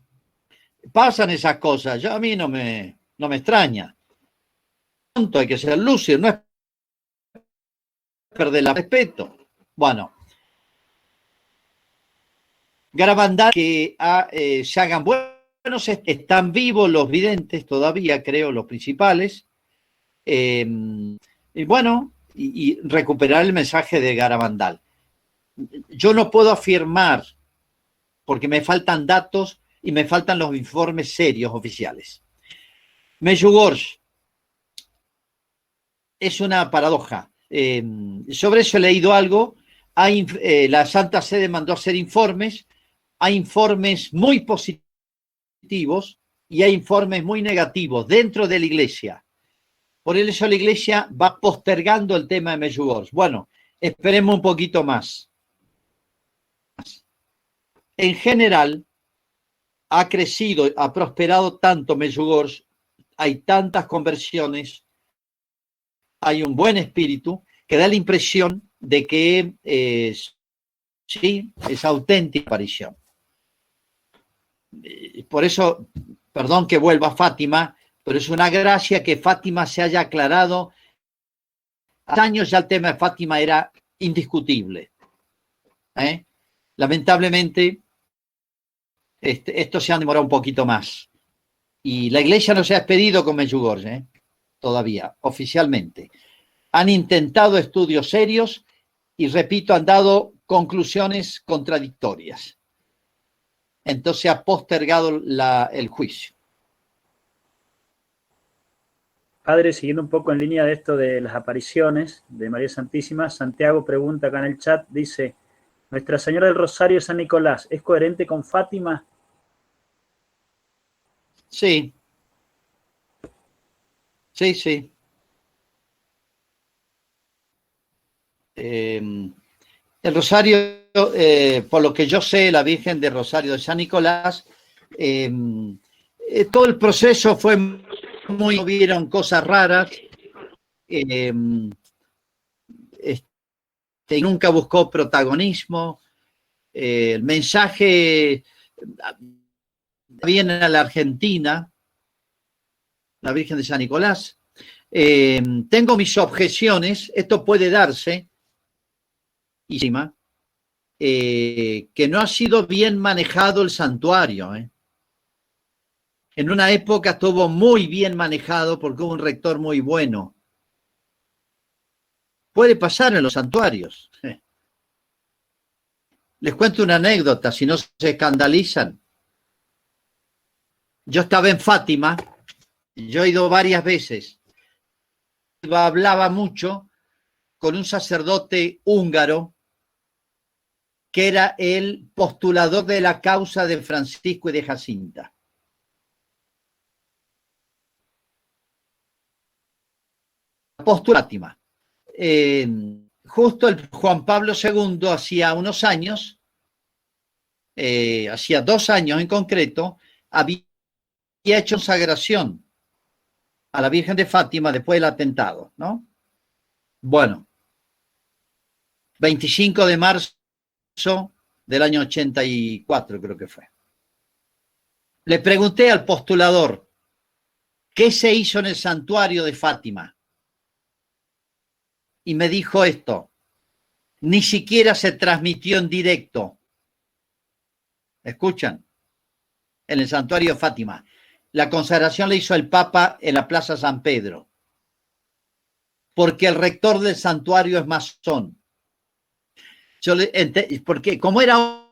pasan esas cosas. A mí no me extraña. Hay que ser lúcido, no es perder el respeto. Bueno, Garabandal, que se hagan buenos, están vivos los videntes todavía, creo, los principales. Y bueno, y recuperar el mensaje de Garabandal. Yo no puedo afirmar, porque me faltan datos y me faltan los informes serios oficiales. Medjugorje es una paradoja. Sobre eso he leído algo. La Santa Sede mandó a hacer informes. Hay informes muy positivos y hay informes muy negativos dentro de la iglesia. Por eso la iglesia va postergando el tema de Medjugorje. Bueno, esperemos un poquito más. En general, ha crecido, ha prosperado tanto Medjugorje, hay tantas conversiones, hay un buen espíritu que da la impresión de que sí, es auténtica aparición. Por eso, perdón que vuelva a Fátima, pero es una gracia que Fátima se haya aclarado. Hace años ya el tema de Fátima era indiscutible. Lamentablemente, esto se ha demorado un poquito más. Y la iglesia no se ha despedido con Medjugorje, todavía, oficialmente. Han intentado estudios serios y, repito, han dado conclusiones contradictorias. Entonces ha postergado el juicio. Padre, siguiendo un poco en línea de esto de las apariciones de María Santísima, Santiago pregunta acá en el chat, dice, Nuestra Señora del Rosario de San Nicolás, ¿es coherente con Fátima? Sí. Sí, sí. El Rosario, por lo que yo sé, la Virgen del Rosario de San Nicolás, todo el proceso fue muy, vieron cosas raras, nunca buscó protagonismo, el mensaje viene a la Argentina, la Virgen de San Nicolás. Tengo mis objeciones, esto puede darse, que no ha sido bien manejado el santuario. En una época estuvo muy bien manejado porque hubo un rector muy bueno. Puede pasar en los santuarios. Les cuento una anécdota, si no se escandalizan. Yo estaba en Fátima Yo he ido varias veces. Hablaba mucho con un sacerdote húngaro que era el postulador de la causa de Francisco y de Jacinta. Fátima. Justo el Juan Pablo II hacía unos años, hacía 2 años en concreto, había hecho consagración a la Virgen de Fátima después del atentado, ¿no? Bueno, 25 de marzo del año 84 creo que fue. Le pregunté al postulador, ¿qué se hizo en el santuario de Fátima? Y me dijo esto, ni siquiera se transmitió en directo. ¿Escuchan? En el santuario de Fátima. La consagración la hizo el Papa en la Plaza San Pedro, porque el rector del santuario es masón. Porque como era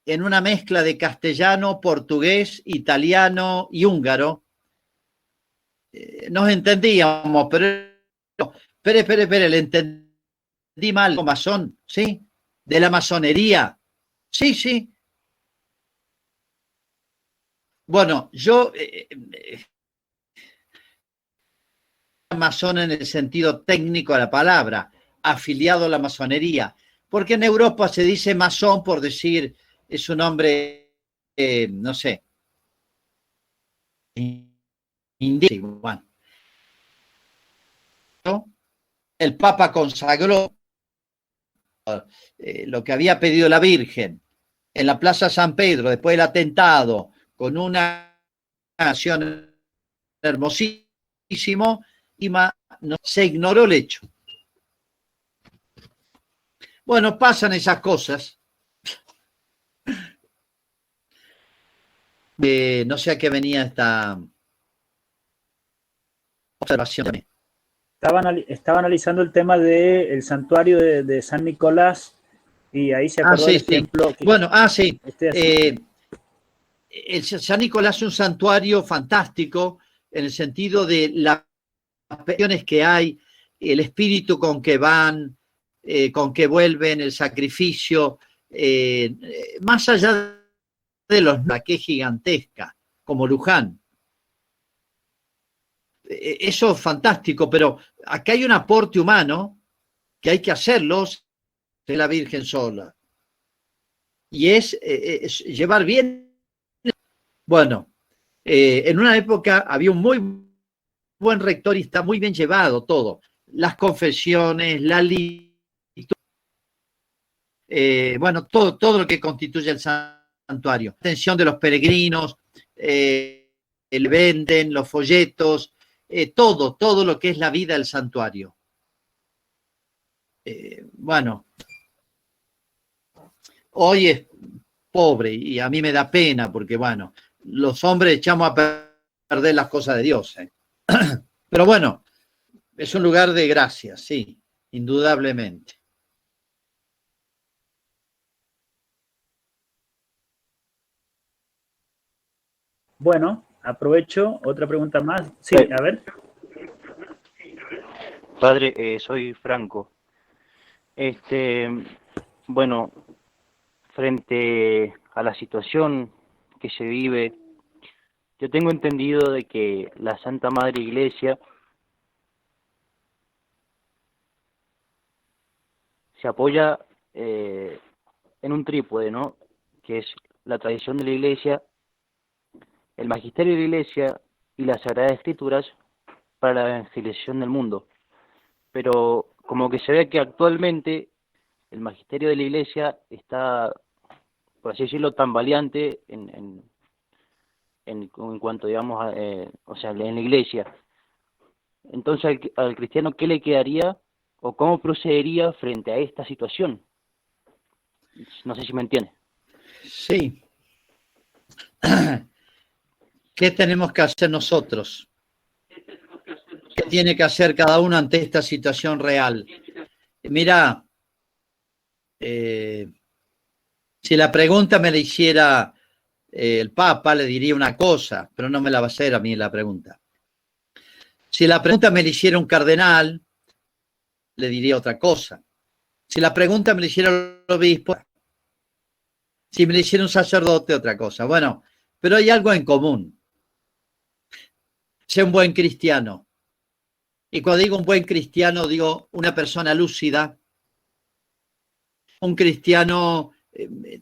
en una mezcla de castellano, portugués, italiano y húngaro, nos entendíamos, pero espere, le entendí mal. Masón, ¿sí? De la masonería. Sí. Bueno, yo masón en el sentido técnico de la palabra, afiliado a la masonería, porque en Europa se dice masón por decir, es un hombre, no sé, indígena. Bueno. El Papa consagró lo que había pedido la Virgen en la Plaza San Pedro después del atentado, con una acción hermosísimo, y no se ignoró el hecho. Bueno, pasan esas cosas. No sé a qué venía esta observación. Estaba analizando el tema del santuario de San Nicolás y ahí se acordó el ejemplo. Sí. Bueno, sí. El San Nicolás es un santuario fantástico en el sentido de las cuestiones que hay, el espíritu con que van, con que vuelven, el sacrificio, más allá de que es gigantesca, como Luján. Eso es fantástico, pero acá hay un aporte humano que hay que hacerlo de la Virgen sola. Y es llevar bien. Bueno, en una época había un muy buen rector y está muy bien llevado todo. Las confesiones, la liturgia, bueno, todo lo que constituye el santuario. Atención de los peregrinos, el venden, los folletos, todo lo que es la vida del santuario. Bueno, hoy es pobre y a mí me da pena porque, bueno, los hombres echamos a perder las cosas de Dios. Pero bueno, es un lugar de gracia, sí, indudablemente. Bueno, aprovecho, otra pregunta más. Sí, a ver. Padre, soy Franco. Bueno, frente a la situación que se vive, yo tengo entendido de que la Santa Madre Iglesia se apoya en un trípode, ¿no? Que es la tradición de la Iglesia, el magisterio de la Iglesia y las Sagradas Escrituras para la evangelización del mundo. Pero como que se ve que actualmente el magisterio de la Iglesia está, por así decirlo, tambaleante en cuanto, digamos, o sea, en la Iglesia. Entonces, al cristiano, ¿qué le quedaría o cómo procedería frente a esta situación? No sé si me entiende. Sí. ¿Qué tenemos que hacer nosotros? ¿Qué tiene que hacer cada uno ante esta situación real? Mira, si la pregunta me la hiciera el Papa, le diría una cosa, pero no me la va a hacer a mí la pregunta. Si la pregunta me la hiciera un cardenal, le diría otra cosa. Si la pregunta me la hiciera el obispo, si me la hiciera un sacerdote, otra cosa. Bueno, pero hay algo en común. Sé un buen cristiano. Y cuando digo un buen cristiano, digo una persona lúcida, un cristiano.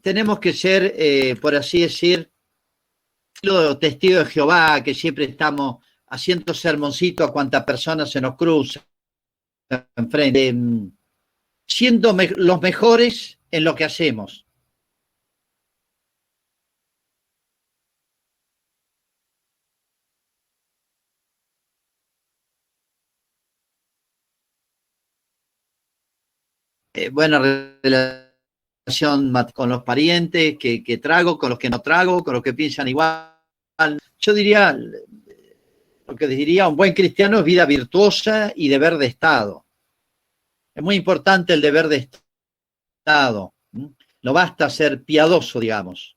Tenemos que ser, por así decir, los testigos de Jehová, que siempre estamos haciendo sermoncito a cuantas personas se nos cruzan enfrente, siendo los mejores en lo que hacemos. Buena relación con los parientes que trago, con los que no trago, con los que piensan igual. Yo diría, lo que diría un buen cristiano es vida virtuosa y deber de Estado. Es muy importante el deber de Estado. No basta ser piadoso, digamos.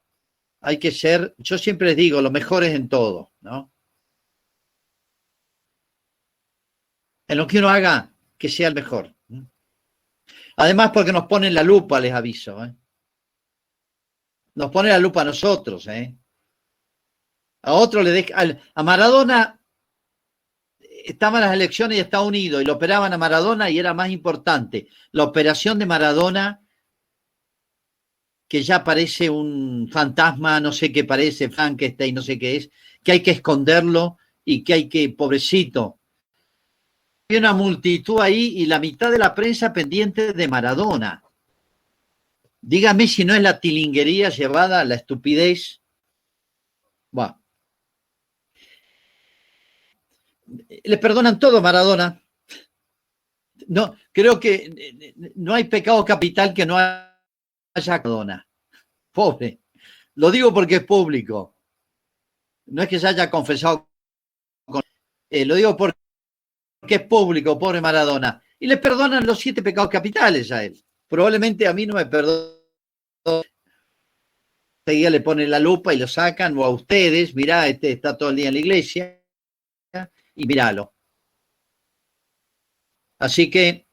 Hay que ser, yo siempre les digo, los mejores en todo, ¿no? En lo que uno haga, que sea el mejor. Además, porque nos ponen la lupa, les aviso. Nos ponen la lupa a nosotros. A otro le deja. A Maradona estaban las elecciones de Estados Unidos y lo operaban a Maradona y era más importante la operación de Maradona, que ya parece un fantasma, no sé qué parece, Frankenstein, no sé qué es, que hay que esconderlo y que hay que, pobrecito. Hay una multitud ahí y la mitad de la prensa pendiente de Maradona. Dígame si no es la tilinguería llevada a la estupidez. Bueno. Le perdonan todo a Maradona. No, creo que no hay pecado capital que no haya Maradona. Pobre. Lo digo porque es público. No es que se haya confesado. Lo digo porque es público, pobre Maradona. Y le perdonan los 7 pecados capitales a él. Probablemente a mí no me perdonan. Enseguida le ponen la lupa y lo sacan, o a ustedes, mirá, este está todo el día en la iglesia, y míralo. Así que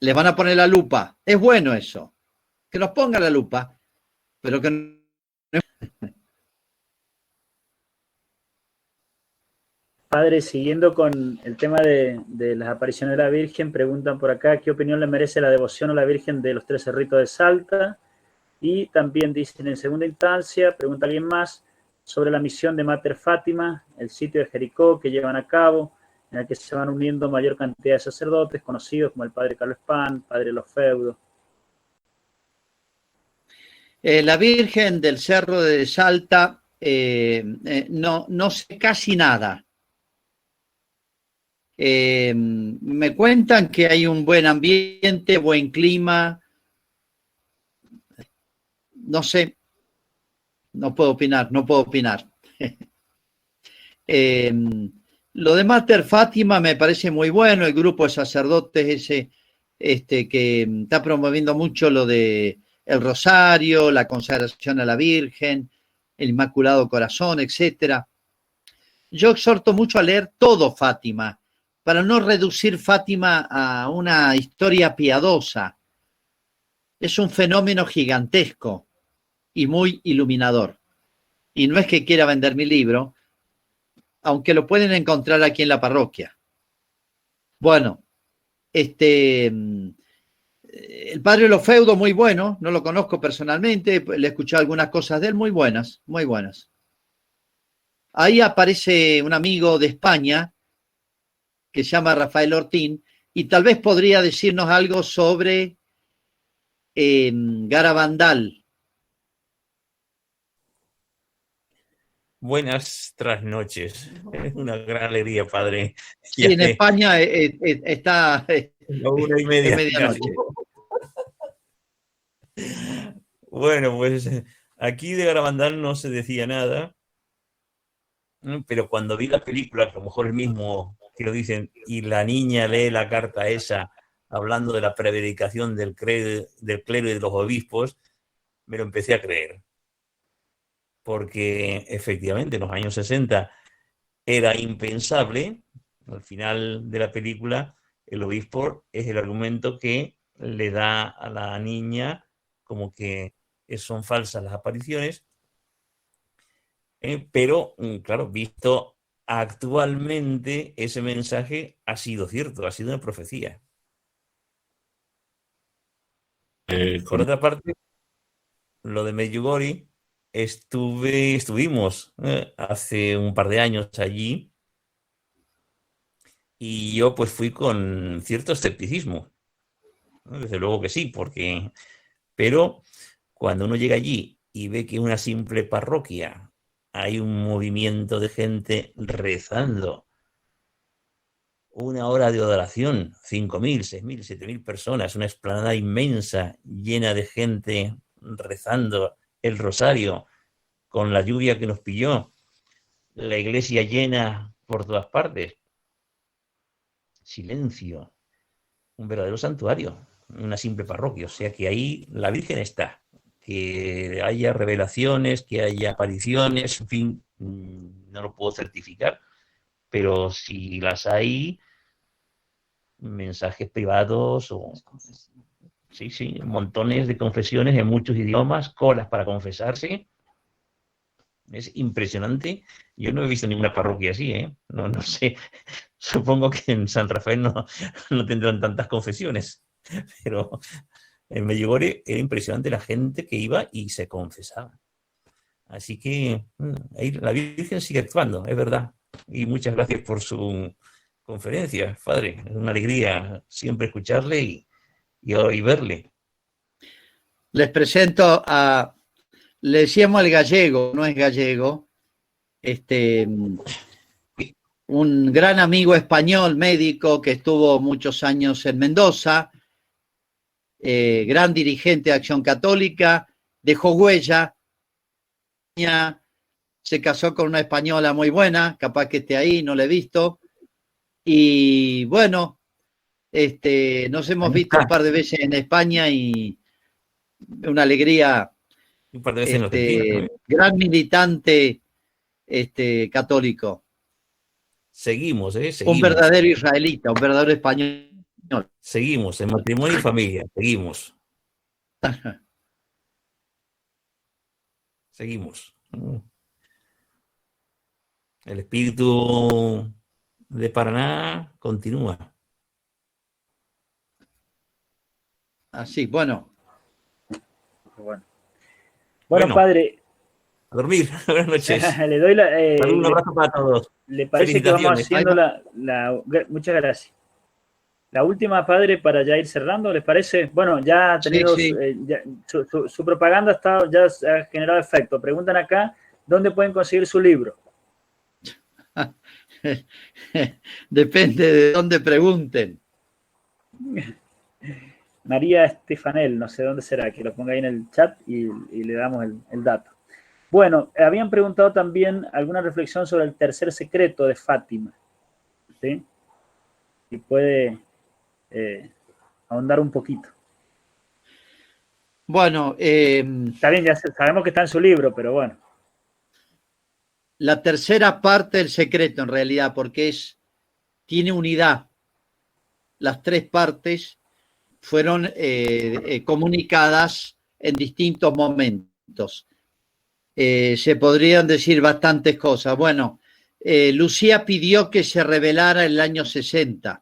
le van a poner la lupa. Es bueno eso, que nos ponga la lupa, pero que no. Padre, siguiendo con el tema de las apariciones de la Virgen, preguntan por acá qué opinión le merece la devoción a la Virgen de los 13 Cerritos de Salta. Y también dicen en segunda instancia, pregunta alguien más, sobre la misión de Mater Fátima, el sitio de Jericó que llevan a cabo, en el que se van uniendo mayor cantidad de sacerdotes conocidos como el Padre Carlos Pan, Padre Los Feudos. La Virgen del Cerro de Salta, no sé casi nada. Me cuentan que hay un buen ambiente, buen clima. No sé, no puedo opinar. Lo de Mater Fátima me parece muy bueno, el grupo de sacerdotes ese que está promoviendo mucho lo de el rosario, la consagración a la Virgen, el Inmaculado Corazón, etcétera. Yo exhorto mucho a leer todo Fátima, para no reducir Fátima a una historia piadosa. Es un fenómeno gigantesco y muy iluminador. Y no es que quiera vender mi libro, aunque lo pueden encontrar aquí en la parroquia. Bueno, el Padre Los Feudos, muy bueno, no lo conozco personalmente, le he escuchado algunas cosas de él, muy buenas, muy buenas. Ahí aparece un amigo de España que se llama Rafael Ortín, y tal vez podría decirnos algo sobre Garabandal. Buenas trasnoches. Es una gran alegría, padre. Sí, en España está 1:30. medianoche. Bueno, pues aquí de Garabandal no se decía nada, pero cuando vi la película, que a lo mejor el mismo que lo dicen, y la niña lee la carta esa, hablando de la prevaricación del clero y de los obispos, me lo empecé a creer. porque efectivamente en los años 60 era impensable. Al final de la película, el obispo es el argumento que le da a la niña como que son falsas las apariciones, pero claro, visto actualmente, ese mensaje ha sido cierto, ha sido una profecía. Por otra parte, lo de Medjugorje, estuvimos hace un par de años allí, y yo pues fui con cierto escepticismo, ¿no? Desde luego que sí, pero cuando uno llega allí y ve que en una simple parroquia hay un movimiento de gente rezando, una hora de adoración, 5.000, 6.000, 7.000 personas, una explanada inmensa llena de gente rezando el rosario, con la lluvia que nos pilló, la iglesia llena por todas partes, silencio, un verdadero santuario, una simple parroquia. O sea que ahí la Virgen está. Que haya revelaciones, que haya apariciones, en fin, no lo puedo certificar, pero si las hay, mensajes privados o... Sí, sí, montones de confesiones en muchos idiomas, colas para confesarse. Es impresionante. Yo no he visto ninguna parroquia así, ¿eh? No sé. Supongo que en San Rafael no tendrán tantas confesiones, pero en Medjugorje era impresionante la gente que iba y se confesaba. Así que ahí la Virgen sigue actuando, es verdad. Y muchas gracias por su conferencia, padre. Es una alegría siempre escucharle y verle. Les presento le decíamos el gallego, no es gallego, un gran amigo español, médico, que estuvo muchos años en Mendoza, gran dirigente de Acción Católica, dejó huella, se casó con una española muy buena, capaz que esté ahí, no la he visto, y bueno, nos hemos visto un par de veces en España y una alegría, Un par de veces en Argentina, ¿no? gran militante católico. Seguimos. Un verdadero israelita, un verdadero español. Seguimos, en matrimonio y familia, seguimos. Seguimos. El espíritu de Paraná continúa. Así, bueno. Bueno, padre. A dormir. Buenas noches. Le doy un abrazo para todos. ¿Le parece que vamos haciendo muchas gracias? La última, padre, para ya ir cerrando, ¿les parece? Bueno, ya ha tenido sí. Su propaganda ya ha generado efecto. Preguntan acá, ¿dónde pueden conseguir su libro? Depende de dónde pregunten. María Estefanel, no sé dónde será, que lo ponga ahí en el chat y le damos el dato. Bueno, habían preguntado también alguna reflexión sobre el tercer secreto de Fátima, ¿sí? Si puede ahondar un poquito. Bueno, está bien, ya sabemos que está en su libro, pero bueno. La tercera parte del secreto, en realidad, porque tiene unidad. Las tres partes fueron comunicadas en distintos momentos. Se podrían decir bastantes cosas. Bueno, Lucía pidió que se revelara en el año 60.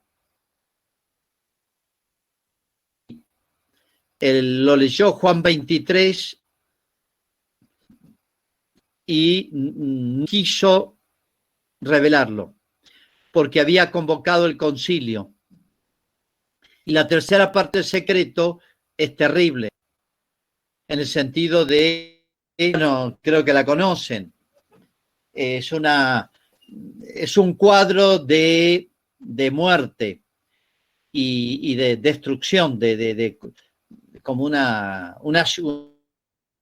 Lo leyó Juan 23 y quiso revelarlo porque había convocado el concilio. Y la tercera parte del secreto es terrible en el sentido de, bueno, creo que la conocen, es un cuadro de muerte y de destrucción, de como una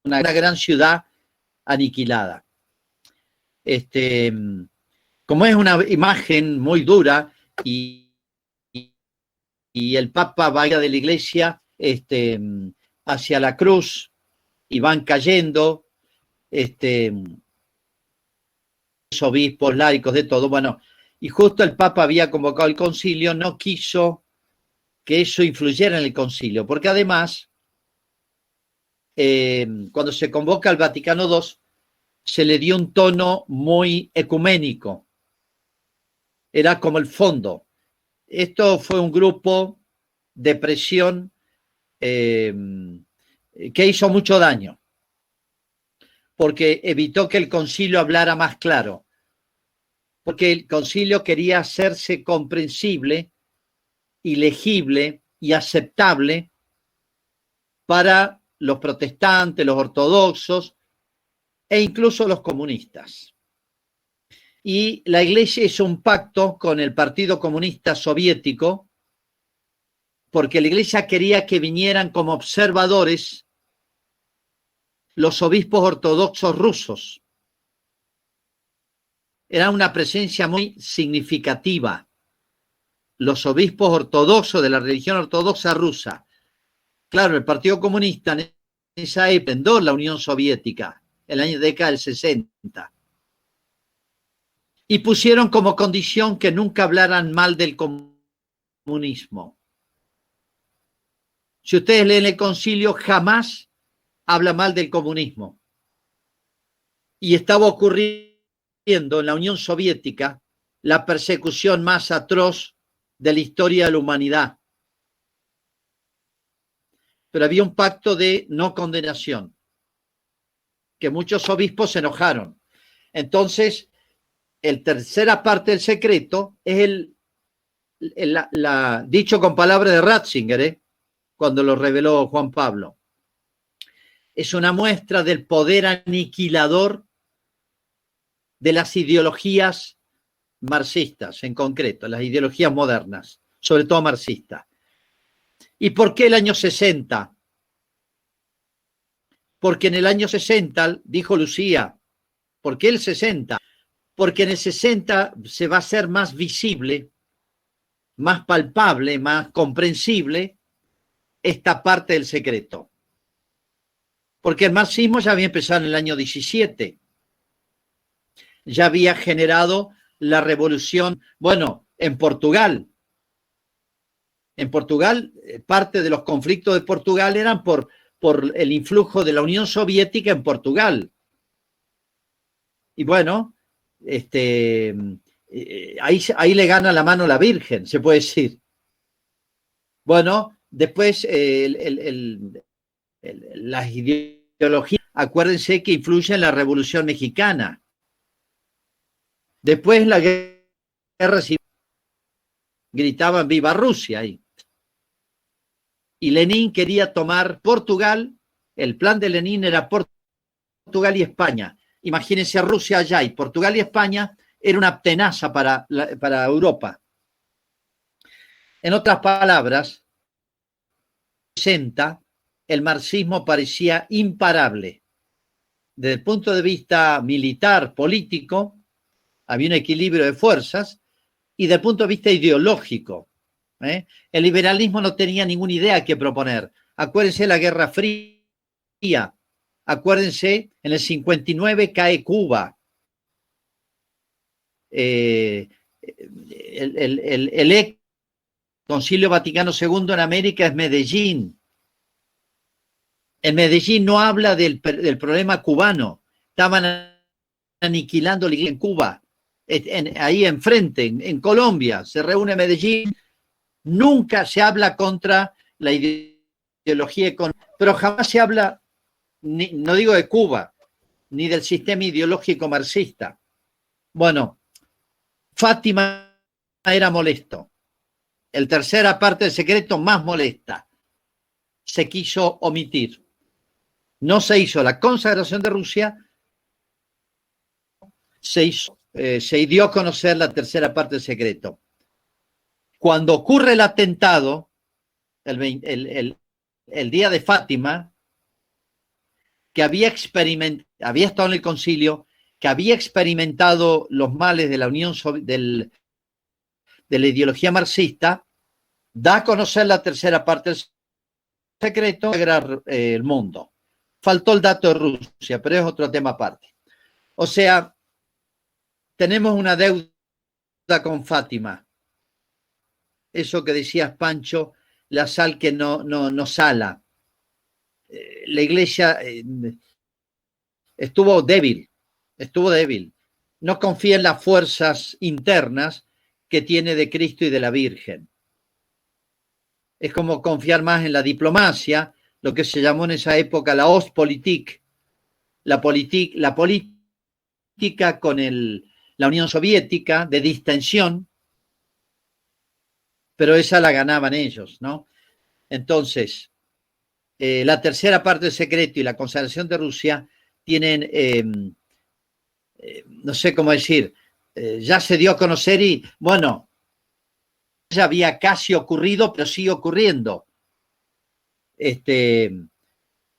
gran ciudad aniquilada. Como es una imagen muy dura y el Papa vaya de la iglesia hacia la cruz y van cayendo obispos, laicos, de todo. Bueno, y justo el Papa había convocado el concilio, no quiso que eso influyera en el concilio, porque además, cuando se convoca al Vaticano II, se le dio un tono muy ecuménico. Era como el fondo. Esto fue un grupo de presión que hizo mucho daño, porque evitó que el concilio hablara más claro, porque el concilio quería hacerse comprensible y legible y aceptable para los protestantes, los ortodoxos e incluso los comunistas. Y la Iglesia hizo un pacto con el Partido Comunista Soviético porque la Iglesia quería que vinieran como observadores los obispos ortodoxos rusos. Era una presencia muy significativa. Los obispos ortodoxos de la religión ortodoxa rusa. Claro, el Partido Comunista en esa época vendó la Unión Soviética, en la década del 60. Y pusieron como condición que nunca hablaran mal del comunismo. Si ustedes leen el concilio, jamás habla mal del comunismo. Y estaba ocurriendo en la Unión Soviética la persecución más atroz de la historia de la humanidad. Pero había un pacto de no condenación, que muchos obispos se enojaron. Entonces, la tercera parte del secreto es dicho con palabras de Ratzinger, cuando lo reveló Juan Pablo. Es una muestra del poder aniquilador de las ideologías marxistas, en concreto, las ideologías modernas, sobre todo marxistas. ¿Y por qué el año 60? Porque en el año 60, dijo Lucía, ¿por qué el 60? Porque en el 60 se va a hacer más visible, más palpable, más comprensible esta parte del secreto. Porque el marxismo ya había empezado en el año 17. Ya había generado la revolución, bueno, en Portugal. En Portugal, parte de los conflictos de Portugal eran por el influjo de la Unión Soviética en Portugal. Y bueno, ahí le gana la mano la Virgen, se puede decir. Bueno, después las ideologías, acuérdense que influyen en la Revolución Mexicana. Después la guerra civil, gritaban viva Rusia ahí. Y Lenin quería tomar Portugal, el plan de Lenin era Portugal y España. Imagínense a Rusia allá y Portugal y España era una tenaza para Europa. En otras palabras, el marxismo parecía imparable. Desde el punto de vista militar, político, había un equilibrio de fuerzas, y desde el punto de vista ideológico, el liberalismo no tenía ninguna idea que proponer. Acuérdense de la Guerra Fría, acuérdense, en el 59 cae Cuba. El Concilio Vaticano II en América es Medellín. En Medellín no habla del problema cubano. Estaban aniquilando la iglesia en Cuba. Ahí enfrente, en Colombia, se reúne Medellín. Nunca se habla contra la ideología económica, pero jamás se habla, no digo de Cuba, ni del sistema ideológico marxista. Bueno, Fátima era molesto. El tercera parte del secreto más molesta. Se quiso omitir. No se hizo la consagración de Rusia, se dio a conocer la tercera parte del secreto. Cuando ocurre el atentado, el día de Fátima, que había estado en el concilio, que había experimentado los males de la Unión de la ideología marxista, da a conocer la tercera parte del secreto, el mundo. faltó el dato de Rusia, pero es otro tema aparte. O sea, tenemos una deuda con Fátima. Eso que decías, Pancho, la sal que no sala. La iglesia estuvo débil. No confía en las fuerzas internas que tiene de Cristo y de la Virgen. Es como confiar más en la diplomacia, lo que se llamó en esa época la Ostpolitik, la política con la Unión Soviética de distensión, pero esa la ganaban ellos, ¿no? Entonces, la tercera parte del secreto y la consagración de Rusia tienen, no sé cómo decir, ya se dio a conocer y, bueno, ya había casi ocurrido, pero sigue ocurriendo.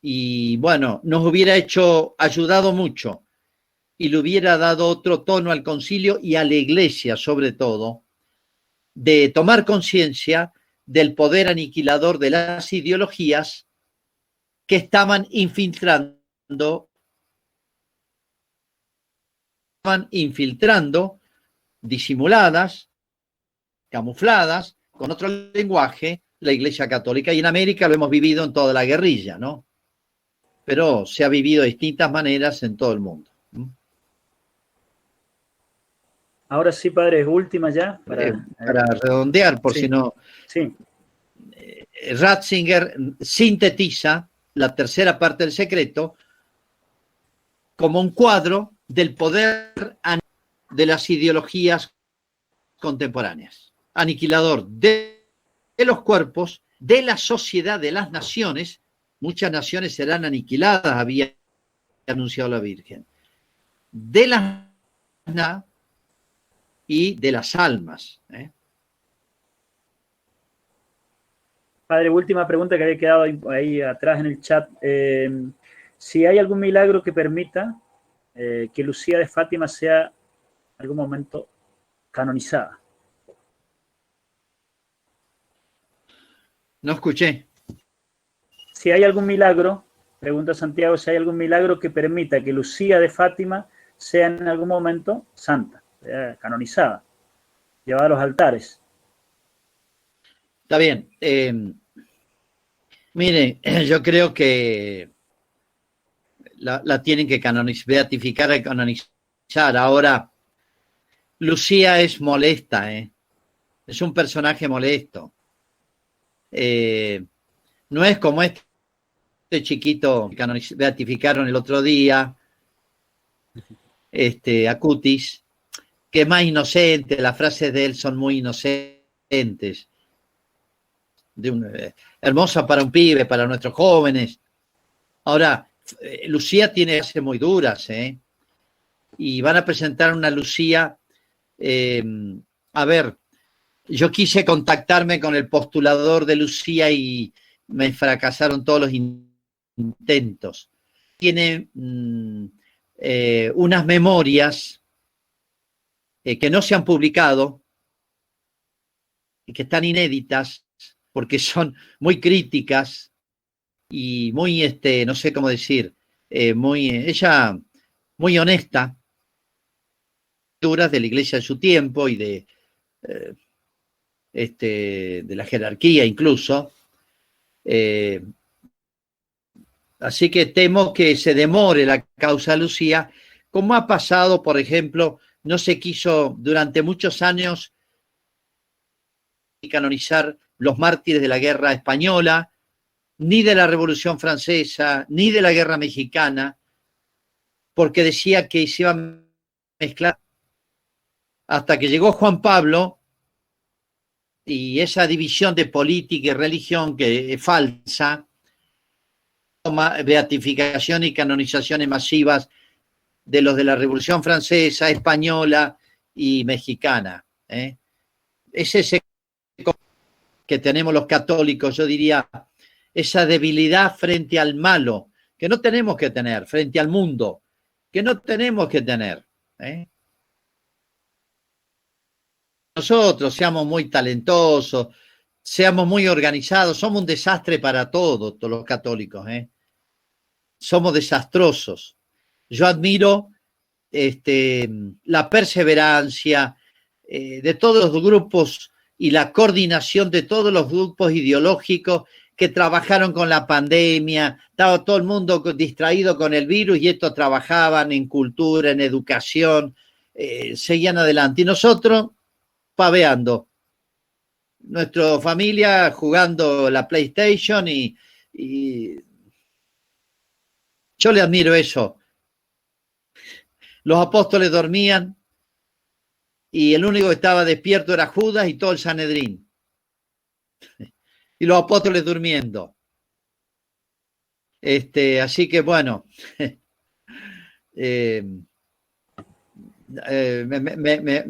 Y bueno, nos hubiera ayudado mucho y le hubiera dado otro tono al concilio y a la iglesia, sobre todo, de tomar conciencia del poder aniquilador de las ideologías que estaban infiltrando disimuladas, camufladas, con otro lenguaje, la Iglesia Católica. Y en América lo hemos vivido en toda la guerrilla, ¿no? Pero se ha vivido de distintas maneras en todo el mundo. Ahora sí, padre, última ya. Para redondear, por sí, si no. Sí. Ratzinger sintetiza la tercera parte del secreto como un cuadro del poder de las ideologías contemporáneas, aniquilador de los cuerpos, de la sociedad, de las naciones. Muchas naciones serán aniquiladas, había anunciado la Virgen, de las y de las almas. Padre, última pregunta que había quedado ahí atrás en el chat. Si hay algún milagro que permita que Lucía de Fátima sea en algún momento canonizada. No escuché. Si hay algún milagro, pregunta Santiago, si hay algún milagro que permita que Lucía de Fátima sea en algún momento santa, sea canonizada, llevada a los altares. Está bien. Mire, yo creo que la tienen que beatificar y canonizar. Ahora, Lucía es molesta, es un personaje molesto. No es como este chiquito que beatificaron el otro día, Acutis, que es más inocente, las frases de él son muy inocentes. Hermosa para un pibe, para nuestros jóvenes. Ahora, Lucía tiene frases muy duras, y van a presentar una Lucía, a ver, yo quise contactarme con el postulador de Lucía y me fracasaron todos los intentos. Tiene unas memorias que no se han publicado y que están inéditas porque son muy críticas y muy, no sé cómo decir, ella muy honesta, duras de la iglesia de su tiempo y de la jerarquía incluso. Así que temo que se demore la causa Lucía, como ha pasado, por ejemplo, no se quiso durante muchos años canonizar los mártires de la guerra española, ni de la Revolución Francesa, ni de la guerra mexicana, porque decía que se iba a mezclar, hasta que llegó Juan Pablo y esa división de política y religión que es falsa, beatificación y canonizaciones masivas de los de la Revolución Francesa, Española y Mexicana. Es ese que tenemos los católicos, yo diría, esa debilidad frente al malo, que no tenemos que tener, frente al mundo, que no tenemos que tener. Nosotros seamos muy talentosos, seamos muy organizados, somos un desastre para todos los católicos. somos desastrosos. Yo admiro la perseverancia de todos los grupos y la coordinación de todos los grupos ideológicos que trabajaron con la pandemia. Estaba todo el mundo distraído con el virus y estos trabajaban en cultura, en educación, seguían adelante. Y nosotros paveando. Nuestra familia jugando la PlayStation y yo le admiro eso. Los apóstoles dormían y el único que estaba despierto era Judas y todo el Sanedrín. Y los apóstoles durmiendo. Así que bueno, me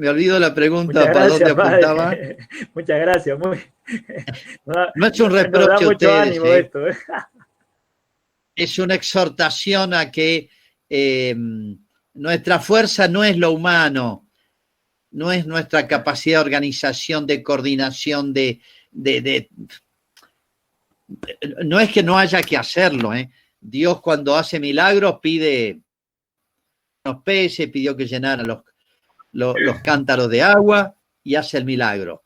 olvido la pregunta. Muchas ¿Para gracias, dónde apuntaba? padre. Muchas gracias. No es un reproche nos da a mucho ustedes. ánimo esto. Es una exhortación a que nuestra fuerza no es lo humano, no es nuestra capacidad de organización, de coordinación, no es que no haya que hacerlo. Dios cuando hace milagros pide los peces, pidió que llenaran los cántaros de agua y hace el milagro.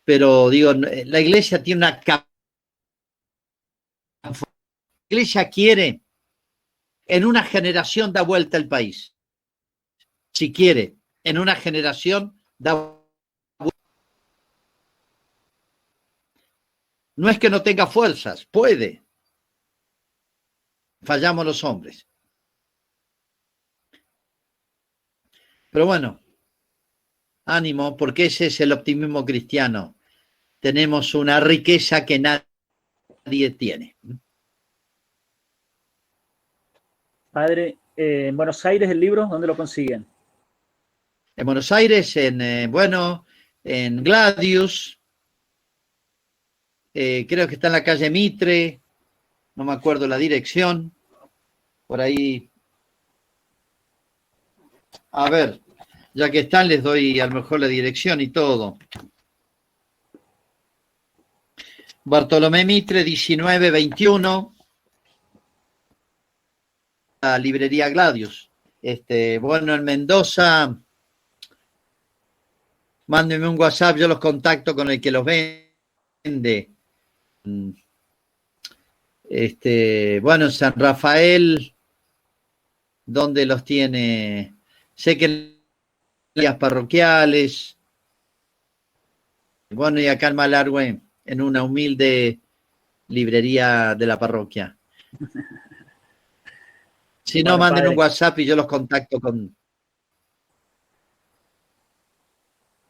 Pero digo, la iglesia tiene una capacidad. La iglesia quiere en una generación da vuelta el país. Si quiere, en una generación da vuelta. No es que no tenga fuerzas, puede. Fallamos los hombres. Pero bueno, ánimo, porque ese es el optimismo cristiano. Tenemos una riqueza que nadie tiene. Padre, en Buenos Aires el libro, ¿dónde lo consiguen? En Buenos Aires, en Gladius, creo que está en la calle Mitre, no me acuerdo la dirección, por ahí. A ver, ya que están, les doy a lo mejor la dirección y todo. Bartolomé Mitre, 1921. La librería Gladius. Bueno, en Mendoza, mándenme un WhatsApp, yo los contacto con el que los vende. Bueno, en San Rafael, ¿dónde los tiene? Sé que las parroquiales. Bueno, y acá en Malargüe, en una humilde librería de la parroquia. Si no, manden padre, un WhatsApp y yo los contacto con...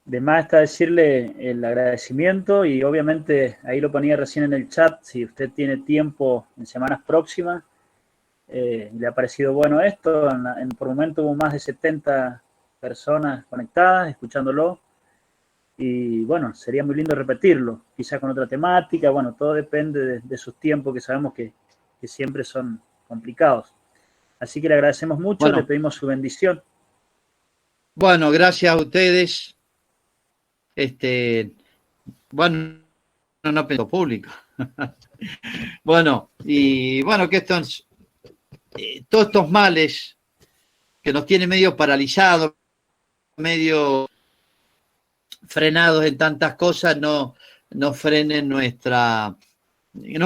De más está decirle el agradecimiento y obviamente ahí lo ponía recién en el chat, si usted tiene tiempo en semanas próximas, le ha parecido bueno esto, por momento hubo más de 70 personas conectadas, escuchándolo, y bueno, sería muy lindo repetirlo, quizá con otra temática, bueno, todo depende de sus tiempos que sabemos que siempre son complicados. Así que le agradecemos mucho, Bueno, le pedimos su bendición. Bueno, gracias a ustedes. Bueno, no pedo público. Bueno, y bueno, que todos estos males que nos tienen medio paralizados, medio frenados en tantas cosas, no frenen nos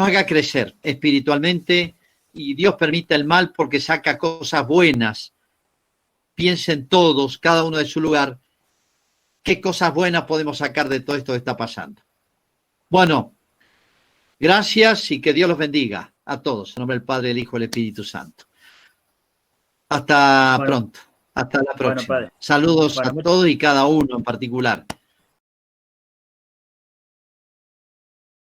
haga crecer espiritualmente, y Dios permite el mal porque saca cosas buenas. Piensen todos, cada uno de su lugar, qué cosas buenas podemos sacar de todo esto que está pasando. Bueno, gracias y que Dios los bendiga a todos. En nombre del Padre, del Hijo y del Espíritu Santo. Hasta pronto. Hasta la próxima. Bueno, Saludos a todos y cada uno en particular.